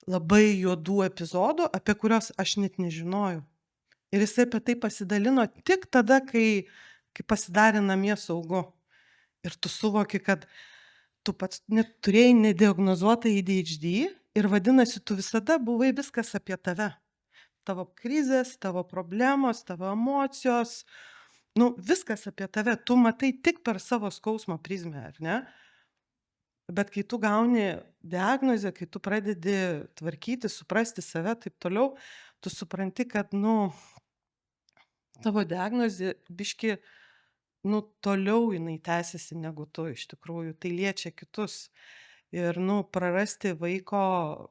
Speaker 4: labai juodų epizodų, apie kuriuos aš net nežinojau. Ir jisai apie tai pasidalino tik tada, kai pasidarė namie saugu. Ir tu suvoki, kad tu pats net turėjai nediagnozuotą ADHD ir vadinasi, tu visada buvai viskas apie tave. Tavo krizės, tavo problemos, tavo emocijos, nu viskas apie tave. Tu matai tik per savo skausmo prizmę, ar ne? Bet kai tu gauni diagnozę, kai tu pradedi tvarkyti, suprasti save, taip toliau, tu supranti, kad, nu, tavo diagnozė biški, nu, toliau jinai tęsiasi negu tu iš tikrųjų, tai liečia kitus. Ir, nu, prarasti vaiko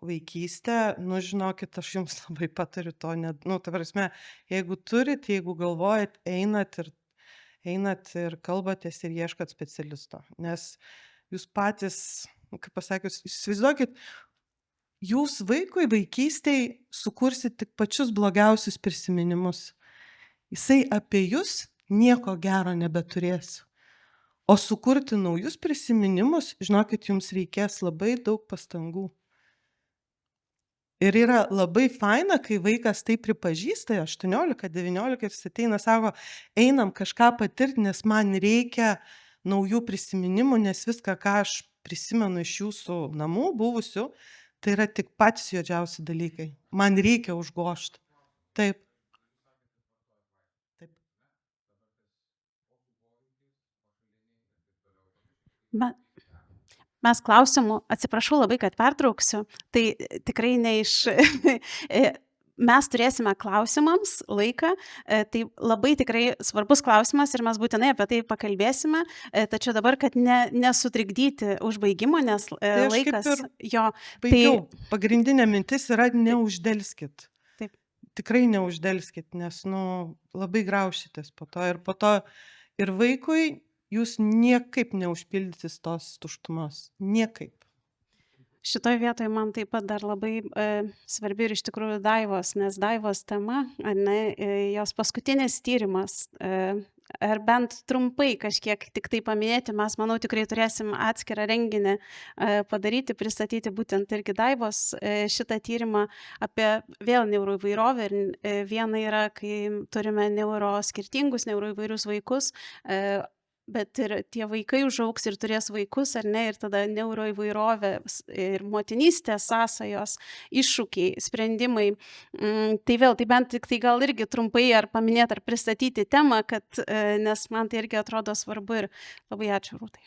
Speaker 4: vaikystę, nu, žinokit, aš jums labai patariu to, nu, ta prasme, jeigu turit, jeigu galvojat, einat ir kalbatės ir ieškat specialisto. Nes jūs patys, kaip pasakius, įsivaizduokit, jūs vaikui vaikystėj sukursit tik pačius blogiausius prisiminimus. Jisai apie jūs nieko gero nebeturės. O sukurti naujus prisiminimus, žinokit, jums reikės labai daug pastangų. Ir yra labai faina, kai vaikas tai pripažįsta, 18-19 ir jis ateina, sako, einam kažką patirti, nes man reikia naujų prisiminimų, nes viską, ką aš prisimenu iš jūsų namų buvusių, tai yra tik patys juodžiausi dalykai. Man reikia užgožti. Taip.
Speaker 1: Mes klausimų, atsiprašau labai, kad pertrauksiu, tai tikrai ne iš... Mes turėsime klausimams laiką, tai labai tikrai svarbus klausimas ir mes būtinai apie tai pakalbėsime, tačiau dabar, kad nesutrikdyti užbaigimo, nes laikas jo...
Speaker 4: Baigiau. Pagrindinė mintis yra neuždelskit.
Speaker 1: Taip.
Speaker 4: Tikrai neuždelskit, nes, nu, labai graušitės po to ir vaikui jūs niekaip neužpildytis tos tuštumos. Niekaip.
Speaker 1: Šitoj vietoje man taip pat dar labai svarbi ir iš tikrųjų Daivos, nes Daivos tema, jos paskutinis tyrimas, ar bent trumpai kažkiek tik tai paminėti, mes, manau, tikrai turėsim atskirą renginį padaryti, pristatyti būtent irgi Daivos šitą tyrimą apie vėl neuroįvairovę. Ir viena yra, kai turime skirtingus neuroįvairius vaikus, bet ir tie vaikai užaugs ir turės vaikus, ar ne, ir tada neuroįvairovė ir motinystės sąsajos, iššūkiai, sprendimai. Tai vėl, tai bent tik tai gal irgi trumpai ar paminėti, ar pristatyti temą, kad, nes man tai irgi atrodo svarbu ir labai ačiū, Rūtai.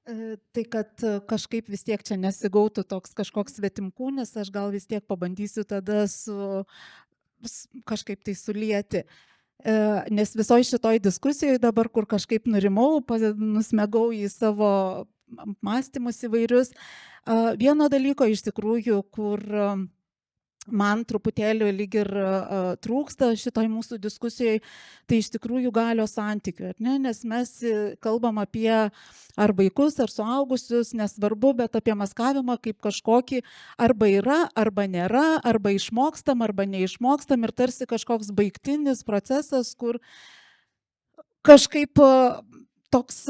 Speaker 3: Tai kad kažkaip vis tiek čia nesigautų toks kažkoks svetimkūnis, aš gal vis tiek pabandysiu tada kažkaip tai sulieti. Nes visoje šitoj diskusijoje dabar, kur kažkaip nurimau, nusmegau į savo mąstymus įvairius, vieno dalyko iš tikrųjų, kur man truputėlį lyg ir trūksta šitoj mūsų diskusijoje, tai iš tikrųjų galios santykių, ne? Nes mes kalbam apie ar vaikus, ar suaugusius, nesvarbu, bet apie maskavimą kaip kažkokį arba yra, arba nėra, arba išmokstam, arba neišmokstam ir tarsi kažkoks baigtinis procesas, kur kažkaip toks,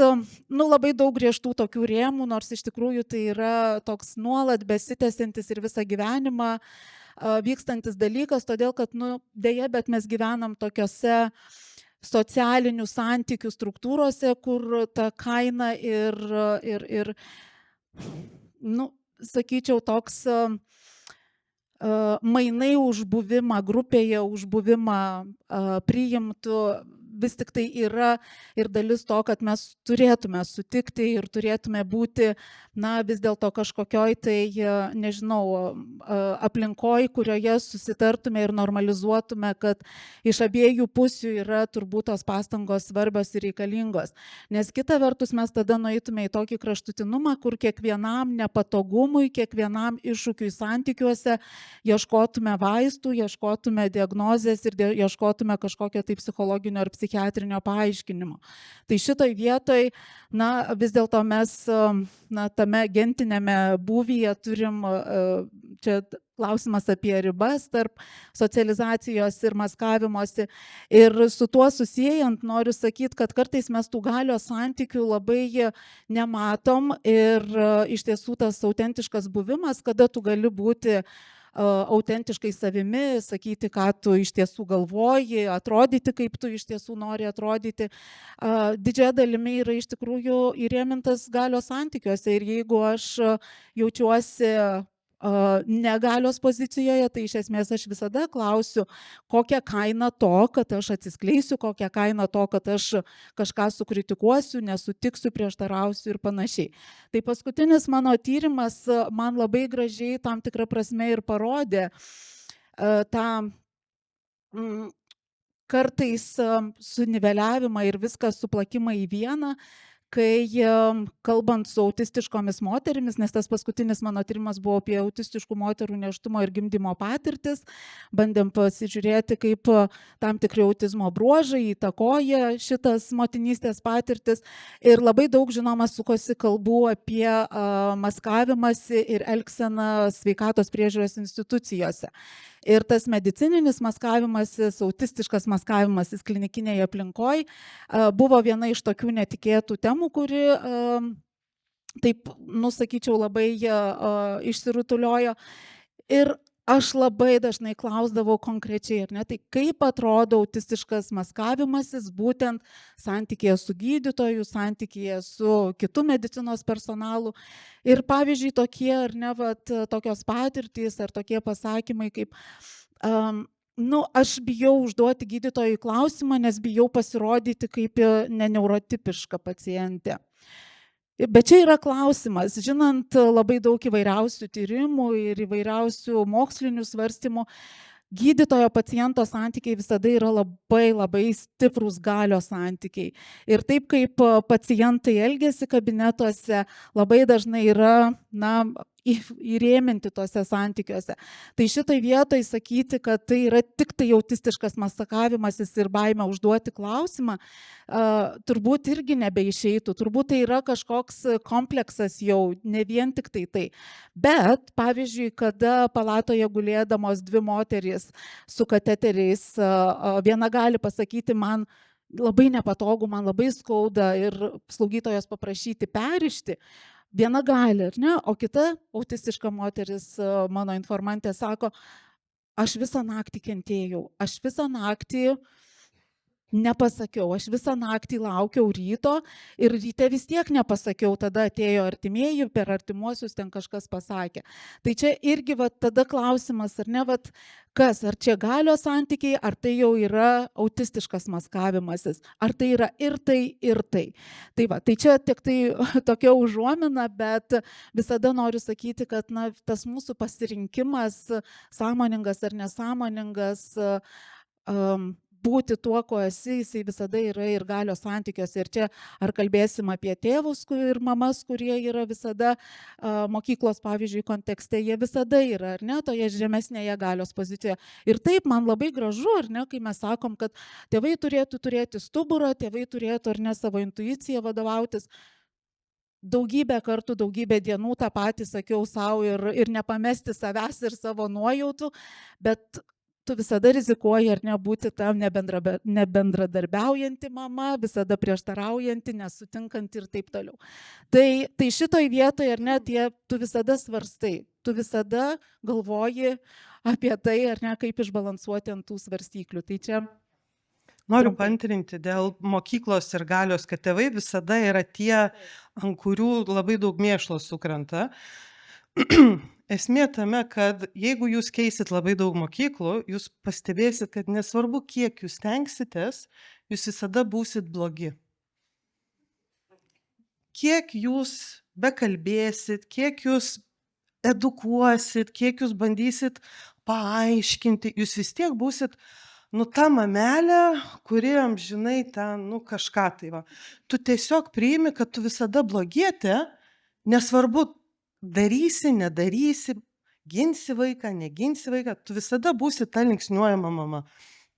Speaker 3: labai daug griežtų tokių rėmų, nors iš tikrųjų tai yra toks nuolat besitęsiantis ir visą gyvenimą vykstantis dalykas, todėl kad, deja, bet mes gyvenam tokiose socialinių santykių struktūrose, kur ta kaina ir sakyčiau, toks mainai už buvimą grupėje, už buvimą priimtų, vis tik tai yra ir dalis to, kad mes turėtume sutikti ir turėtume būti, vis dėlto kažkokioj tai, nežinau, aplinkoj, kurioje susitartume ir normalizuotume, kad iš abiejų pusių yra turbūt tos pastangos svarbios ir reikalingos. Nes kita vertus mes tada nueitume į tokį kraštutinumą, kur kiekvienam nepatogumui, kiekvienam iššūkiui santykiuose ieškotume vaistų, ieškotume diagnozės ir ieškotume kažkokio tai psichologinio ar psichiatrinio paaiškinimo. Tai šitoj vietoj, vis dėlto mes tame gentinėme būvyje turim, čia klausimas apie ribas tarp socializacijos ir maskavimosi. Ir su tuo susijęjant noriu sakyti, kad kartais mes tų galios santykių labai nematom ir iš tiesų tas autentiškas buvimas, kada tu gali būti autentiškai savimi, sakyti, ką tu iš tiesų galvoji, atrodyti, kaip tu iš tiesų nori atrodyti, didžiąja dalimi yra iš tikrųjų įrėmintas galios santykiuose. Ir jeigu aš jaučiuosi negalios pozicijoje, tai iš esmės aš visada klausiu, kokią kainą to, kad aš atsiskleisiu, kokią kainą to, kad aš kažką sukritikuosiu, nesutiksiu, prieštarausiu ir panašiai. Tai paskutinis mano tyrimas man labai gražiai tam tikrą prasme ir parodė tą kartais suniveliavimą ir viską suplakimą į vieną, kai kalbant su autistiškomis moterimis, nes tas paskutinis mano tyrimas buvo apie autistiškų moterų nėštumo ir gimdymo patirtis, bandėm pasižiūrėti, kaip tam tikri autizmo bruožai įtakoja šitas motinystės patirtis ir labai daug, žinoma, sukosi kalbų apie maskavimąsi ir elgseną sveikatos priežiūros institucijose. Ir tas medicininis maskavimasis, autistiškas maskavimasis klinikinėje aplinkoje buvo viena iš tokių netikėtų temų, kuri, taip, sakyčiau, labai išsirutuliojo. Ir aš labai dažnai klausdavau konkrečiai, ar ne, tai kaip atrodo autistiškas maskavimasis būtent santykėje su gydytoju, santykėje su kitu medicinos personalu. Ir pavyzdžiui, tokie, ar ne, tokios patirtys ar tokie pasakymai kaip, aš bijau užduoti gydytojui klausimą, nes bijau pasirodyti kaip neneurotipiška pacientė. Bet čia yra klausimas, žinant labai daug įvairiausių tyrimų ir įvairiausių mokslinių svarstymų, gydytojo paciento santykiai visada yra labai labai stiprūs galios santykiai. Ir taip kaip pacientai elgiasi kabinetuose, labai dažnai yra, įrėminti tose santykiuose. Tai šitoj vietoj sakyti, kad tai yra tik tai autistiškas maskavimasis ir baimė užduoti klausimą, turbūt irgi nebeišeitų. Turbūt tai yra kažkoks kompleksas jau, ne vien tik tai. Bet, pavyzdžiui, kada palatoje gulėdamos dvi moterys su kateteriais, viena gali pasakyti, man labai nepatogu, man labai skauda ir slaugytojos paprašyti perišti, viena gali, ar ne, o kita autistiška moteris, mano informantė, sako, aš visą naktį kentėjau, aš visą naktį Nepasakiau, aš visą naktį laukiau ryto ir ryte vis tiek nepasakiau, tada atėjo artimieji, per artimuosius ten kažkas pasakė. Tai čia irgi va, tada klausimas, ar ne, va, kas, ar čia galios santykiai, ar tai jau yra autistiškas maskavimasis, ar tai yra ir tai, ir tai. Tai va, tai čia tik tai tokia užuomina, bet visada noriu sakyti, kad na, tas mūsų pasirinkimas, sąmoningas ar nesąmoningas, būti tuo, ko esi, jisai visada yra ir galios santykiuose. Ir čia ar kalbėsim apie tėvus ir mamas, kurie yra visada mokyklos, pavyzdžiui, kontekste, jie visada yra, ar ne, toje žemesnėje galios pozicijoje. Ir taip man labai gražu, ar ne, kai mes sakom, kad tėvai turėtų turėti stuburą, tėvai turėtų, ar ne, savo intuiciją vadovautis. Daugybę kartų, daugybę dienų tą patį sakiau savo ir nepamesti savęs ir savo nuojautų, bet tu visada rizikuoji ar nebūti tam nebendradarbiaujanti mama, visada prieštaraujanti, nesutinkanti ir taip toliau. Tai šitoj vietoje, ar ne, tu visada svarstai, tu visada galvoji apie tai, ar ne, kaip išbalansuoti ant tų svarstyklių. Tai čia
Speaker 4: Noriu paantrinti dėl mokyklos ir galios, kad tėvai visada yra tie, ant kurių labai daug mėšlo sukrenta. Esmė tame, kad jeigu jūs keisit labai daug mokyklų, jūs pastebėsit, kad nesvarbu, kiek jūs tenksitės, jūs visada būsit blogi. Kiek jūs bekalbėsit, kiek jūs edukuosit, kiek jūs bandysit paaiškinti, jūs vis tiek būsit, ta mamelė, kuri amžinai ten, kažką tai va. Tu tiesiog priimi, kad tu visada blogietė, nesvarbu, darysi, nedarysi, ginsi vaiką, neginsi vaiką, tu visada būsi ta linksniuojama mama.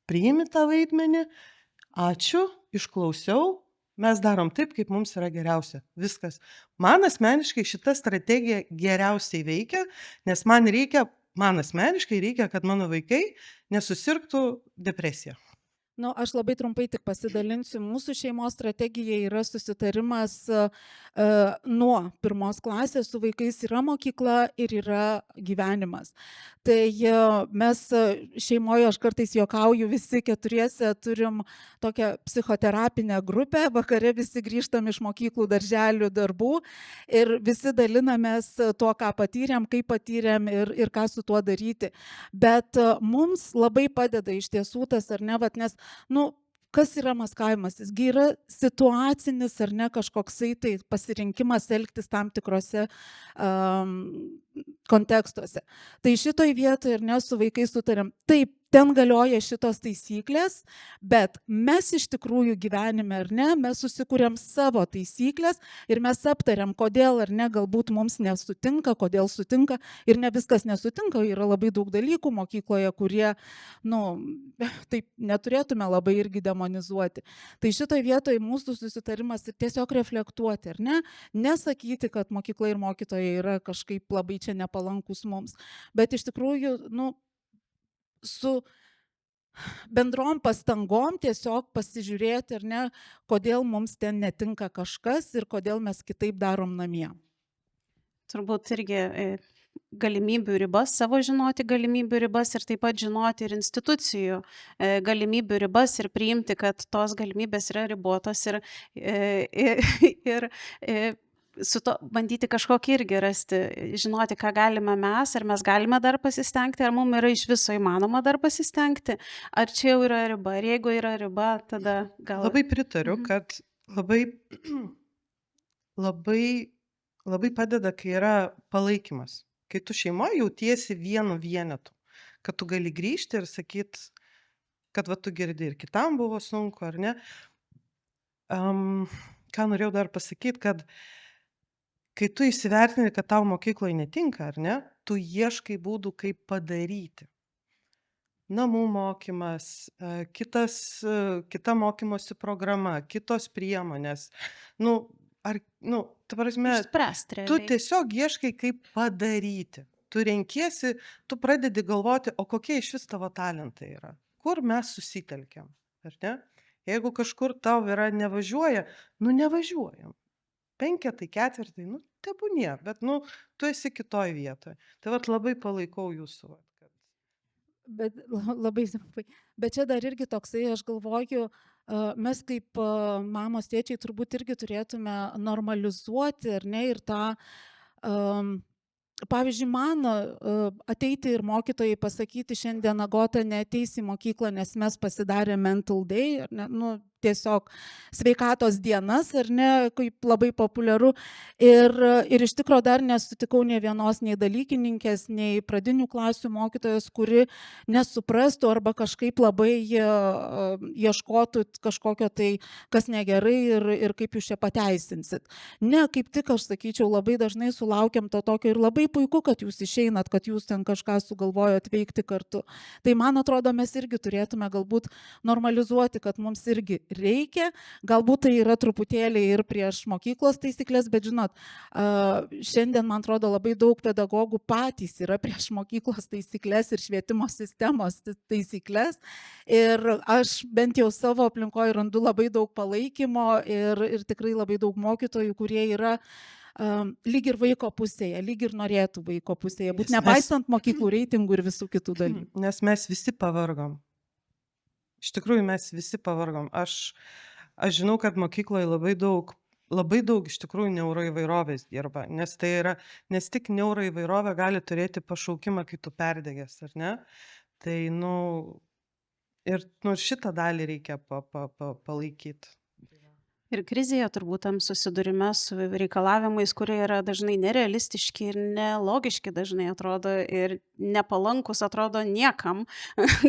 Speaker 4: Priimi tą vaidmenį, ačiū, išklausiau, mes darom taip, kaip mums yra geriausia. Viskas. Man asmeniškai šita strategija geriausiai veikia, nes man asmeniškai reikia, kad mano vaikai nesusirgtų depresija.
Speaker 3: Aš labai trumpai tik pasidalinsiu. Mūsų šeimos strategija yra susitarimas nuo 1 klasės su vaikais yra mokykla ir yra gyvenimas. Tai mes šeimoje, aš kartais juokauju, visi 4 turim tokią psichoterapinę grupę, vakare visi grįžtam iš mokyklų, darželių, darbų ir visi dalinamės tuo, ką patyrėm, kaip patyrėm ir ką su tuo daryti. Bet mums labai padeda iš tiesų tas, ar ne, nes kas yra maskavimas? Jisgi yra situacinis ar ne kažkoksai tai pasirinkimas elgtis tam tikrose kontekstuose. Tai šitoj vietoje ir ne su vaikais sutarėm, taip, ten galioja šitos taisyklės, bet mes iš tikrųjų gyvenime ar ne, mes susikūrėm savo taisyklės ir mes aptariam, kodėl ar ne, galbūt mums nesutinka, kodėl sutinka ir ne viskas nesutinka, yra labai daug dalykų mokykloje, kurie, taip neturėtume labai irgi demonizuoti. Tai šitoj vietoje mūsų susitarimas ir tiesiog reflektuoti, ar ne, nesakyti, kad mokykla ir mokytojai yra kažkaip labai čia nepalankus mums, bet iš tikrųjų, su bendrom pastangom tiesiog pasižiūrėti, ar ne, kodėl mums ten netinka kažkas ir kodėl mes kitaip darom namie.
Speaker 1: Turbūt irgi galimybių ribas, savo žinoti galimybių ribas ir taip pat žinoti ir institucijų galimybių ribas ir priimti, kad tos galimybės yra ribotos ir su to bandyti kažkokį irgi rasti, žinoti, ką galime mes, ar mes galime dar pasistengti, ar mums yra iš viso įmanoma dar pasistengti, ar čia jau yra riba, ir jeigu yra riba, tada gal...
Speaker 4: Labai pritariu, kad labai padeda, kai yra palaikymas. Kai tu šeimoje jautiesi vienu vienetu, kad tu gali grįžti ir sakyti, kad va tu girdi ir kitam buvo sunku, ar ne. Ką norėjau dar pasakyti, kad kai tu įsivertini, kad tau mokykloje netinka, ar ne, tu ieškai būdų, kaip padaryti. Namų mokymas, kita mokymosi programa, kitos priemonės. Ta prasme, tu tiesiog ieškai, kaip padaryti. Tu renkiesi, tu pradedi galvoti, o kokie iš vis tavo talentai yra. Kur mes susitelkiam, ar ne? Jeigu kažkur tau yra nevažiuoja, nevažiuojam. 5, 4, tebūnie, bet tu esi kitoj vietoje. Tai labai palaikau jūsų.
Speaker 3: Bet labai trumpai. Bet čia dar irgi toksai, aš galvoju, mes kaip mamos, tėčiai turbūt irgi turėtume normalizuoti, ar ne, ir tą pavyzdžiui, man ateiti ir mokytojai pasakyti, šiandien Agota neateis į mokyklą, nes mes pasidarėm mental day, ar ne, nu, tiesiog sveikatos dienas, ar ne, kaip labai populiaru. Ir iš tikro dar nesutikau nei vienos, nei dalykininkės, nei pradinių klasių mokytojos, kuri nesuprastų arba kažkaip labai ieškotų kažkokio tai, kas negerai ir kaip jūs čia pateisinsit. Ne, kaip tik aš sakyčiau, labai dažnai sulaukiam to tokio ir labai puiku, kad jūs išeinat, kad jūs ten kažką sugalvojot veikti kartu. Tai man atrodo, mes irgi turėtume galbūt normalizuoti, kad mums irgi reikia, galbūt tai yra truputėlį ir prieš mokyklos taisyklės, bet žinot, šiandien, man atrodo, labai daug pedagogų patys yra prieš mokyklos taisyklės ir švietimo sistemos taisyklės. Ir aš bent jau savo aplinkoje randu labai daug palaikymo ir tikrai labai daug mokytojų, kurie yra lyg ir vaiko pusėje, lyg ir norėtų vaiko pusėje, būt nepaisant mokyklų reitingų ir visų kitų dalykų.
Speaker 4: Nes mes visi pavargom. Iš tikrųjų, mes visi pavargom. Aš žinau, kad mokykloje labai daug iš tikrųjų neuroįvairovės dirba, nes tai yra, nes tik neuroįvairovė gali turėti pašaukimą, kai tu perdegęs, ar ne? Tai, nu, ir šitą dalį reikia palaikyti.
Speaker 1: Ir krizėje turbūt tam susidurime su reikalavimais, kurie yra dažnai nerealistiški ir nelogiški dažnai atrodo ir nepalankus atrodo niekam.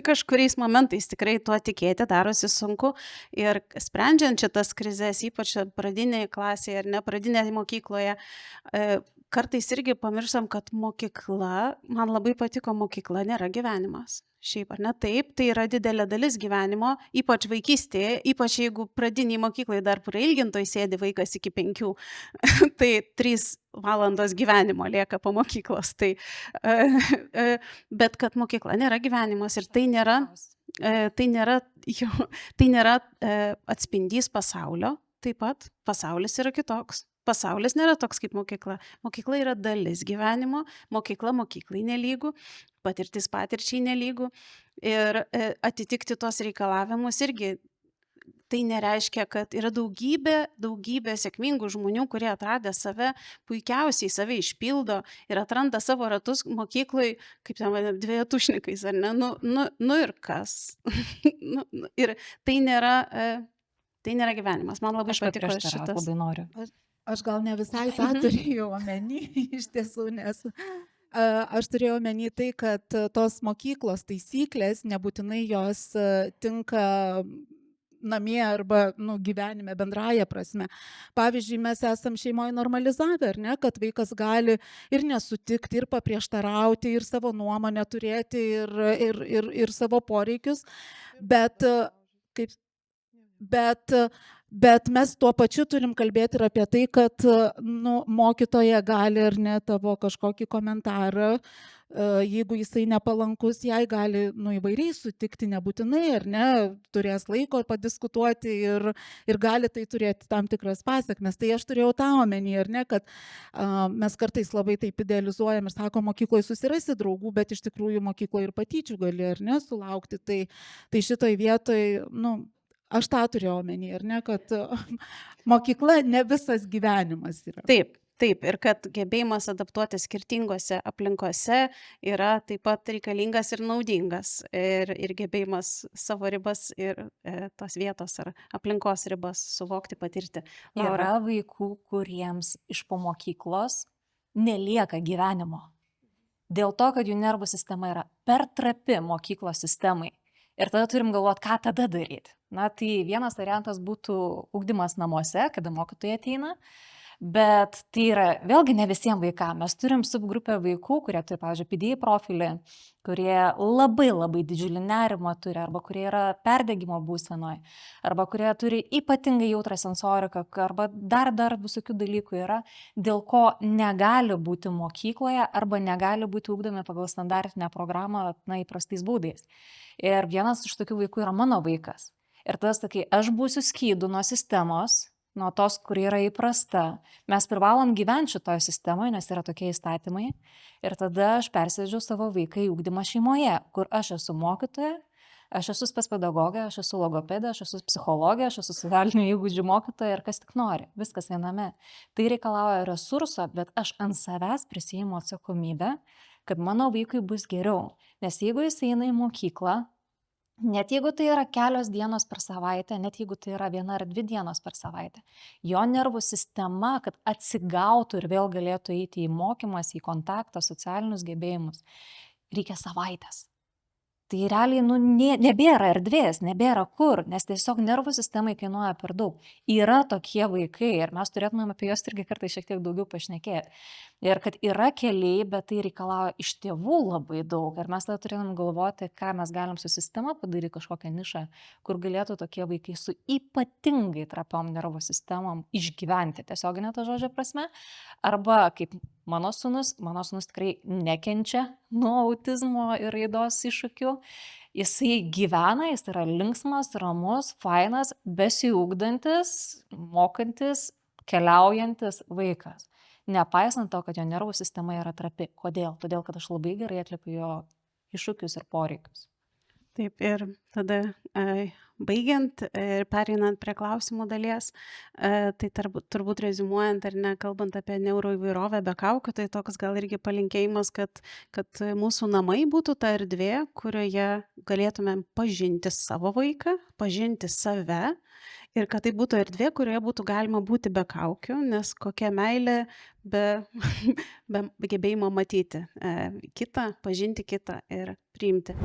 Speaker 1: Kažkuriais momentais tikrai tuo tikėti darosi sunku. Ir sprendžiant šitas krizės, ypač pradinėje klasėje ar ne pradinėje mokykloje, kartais irgi pamirštam, kad mokykla, man labai patiko, mokykla nėra gyvenimas. Šiaip ar ne, taip, tai yra didelė dalis gyvenimo, ypač vaikystėje, ypač jeigu pradiniai mokyklai dar prailgintoj sėdi vaikas iki 5, tai 3 valandos gyvenimo lieka po mokyklos. Tai, bet kad mokykla nėra gyvenimas ir tai nėra atspindys pasaulio, taip pat pasaulis yra kitoks. Pasaulis nėra toks kaip mokykla. Mokykla yra dalis gyvenimo, mokykla mokyklai nelygų, patirtis patirčiai nelygų. Ir atitikti tos reikalavimus irgi tai nereiškia, kad yra daugybė sėkmingų žmonių, kurie atradę save, puikiausiai save išpildo ir atranda savo ratus mokyklai, kaip ten vadinam, dvejetušnikais, ar ne? Nu ir kas? Ir tai nėra gyvenimas. Man labai patiko šitas.
Speaker 2: Labai noriu.
Speaker 3: Aš gal ne visai tą turėjau omeny, iš tiesų, nes aš turėjau omeny tai, kad tos mokyklos taisyklės nebūtinai jos tinka namie arba gyvenime bendrąja prasme. Pavyzdžiui, mes esam šeimoje normalizavę, ar ne, kad vaikas gali ir nesutikti, ir paprieštarauti, ir savo nuomonę turėti, ir savo poreikius, bet mes tuo pačiu turim kalbėti ir apie tai, kad mokytoja gali ar ne tavo kažkokį komentarą, jeigu jisai nepalankus, jai gali įvairiai sutikti, nebūtinai, ar ne, turės laiko padiskutuoti ir gali tai turėti tam tikras pasekmes. Tai aš turėjau tą omeny, ar ne, kad mes kartais labai taip idealizuojam ir sako, mokykloje susirasi draugų, bet iš tikrųjų mokykloje ir patyčių gali, ar ne, sulaukti. Tai šitoj vietoj, aš tą turėjau omeny, ar ne, kad mokykla ne visas gyvenimas yra.
Speaker 1: Taip, ir kad gebėjimas adaptuoti skirtingose aplinkose yra taip pat reikalingas ir naudingas. Ir gebėjimas savo ribas ir tos vietos ar aplinkos ribas suvokti, patirti.
Speaker 2: Yra vaikų, kuriems iš po mokyklos nelieka gyvenimo. Dėl to, kad jų nervų sistema yra per trapi mokyklos sistemai. Ir tada turim galvoti, ką tada daryti. Tai vienas variantas būtų ugdymas namuose, kada mokytojai ateina, bet tai yra vėlgi ne visiems vaikams. Mes turim subgrupę vaikų, kurie turi, pavyzdžiui, PDI profilį, kurie labai didžiulį nerimą turi, arba kurie yra perdegimo būsenoje, arba kurie turi ypatingai jautrą sensoriką, arba dar visokių dalykų yra, dėl ko negali būti mokykloje, arba negali būti ugdomi pagal standartinę programą įprastais būdais. Ir vienas iš tokių vaikų yra mano vaikas. Ir tada sakai, aš būsiu skydu nuo sistemos, nuo tos, kuri yra įprasta. Mes privalom gyventi šitoje sistemoje, nes yra tokie įstatymai. Ir tada aš persėdžiu savo vaiką į ugdymą šeimoje, kur aš esu mokytoja, Aš esu spec pedagogė, aš esu logopedė, aš esu psichologė, aš esu socialinių įgūdžių mokytoja ir kas tik nori. Viskas viename. Tai reikalauja resurso, bet aš ant savęs prisiimu atsakomybę, kad mano vaikui bus geriau. Nes jeigu jis eina į mokyklą, net jeigu tai yra kelios dienos per savaitę, net jeigu tai yra 1 ar 2 dienos per savaitę, jo nervų sistema, kad atsigautų ir vėl galėtų eiti į mokymas, į kontaktą, socialinius gebėjimus, reikia savaitės. Tai realiai nebėra erdvės, nebėra kur, nes tiesiog nervų sistemai kainuoja per daug. Yra tokie vaikai ir mes turėtumėm apie juos irgi kartais šiek tiek daugiau pašnekėti. Ir kad yra keliai, bet tai reikalauja iš tėvų labai daug. Ir mes tada turėtumėm galvoti, ką mes galim su sistema padaryti, kažkokią nišą, kur galėtų tokie vaikai su ypatingai trapiom nervų sistemom išgyventi, tiesioginė to žodžio prasme. Arba kaip mano sūnus tikrai nekenčia nuo autizmo ir raidos iššūkių. Jisai gyvena, jis yra linksmas, ramus, fainas, besiugdantis, mokantis, keliaujantis vaikas. Nepaisant to, kad jo nervų sistema yra trapi. Kodėl? Todėl, kad aš labai gerai atliepiu jo iššūkius ir poreikius.
Speaker 1: Taip, ir tada baigiant ir pereinant prie klausimų dalies, tai turbūt reziumuojant ar ne, kalbant apie neuroįvairovę be kaukių, tai toks gal irgi palinkėjimas, kad mūsų namai būtų ta erdvė, kurioje galėtumėm pažinti savo vaiką, pažinti save ir kad tai būtų erdvė, kurioje būtų galima būti be kaukių, nes kokia meilė be gebėjimo matyti kitą, pažinti kitą ir priimti.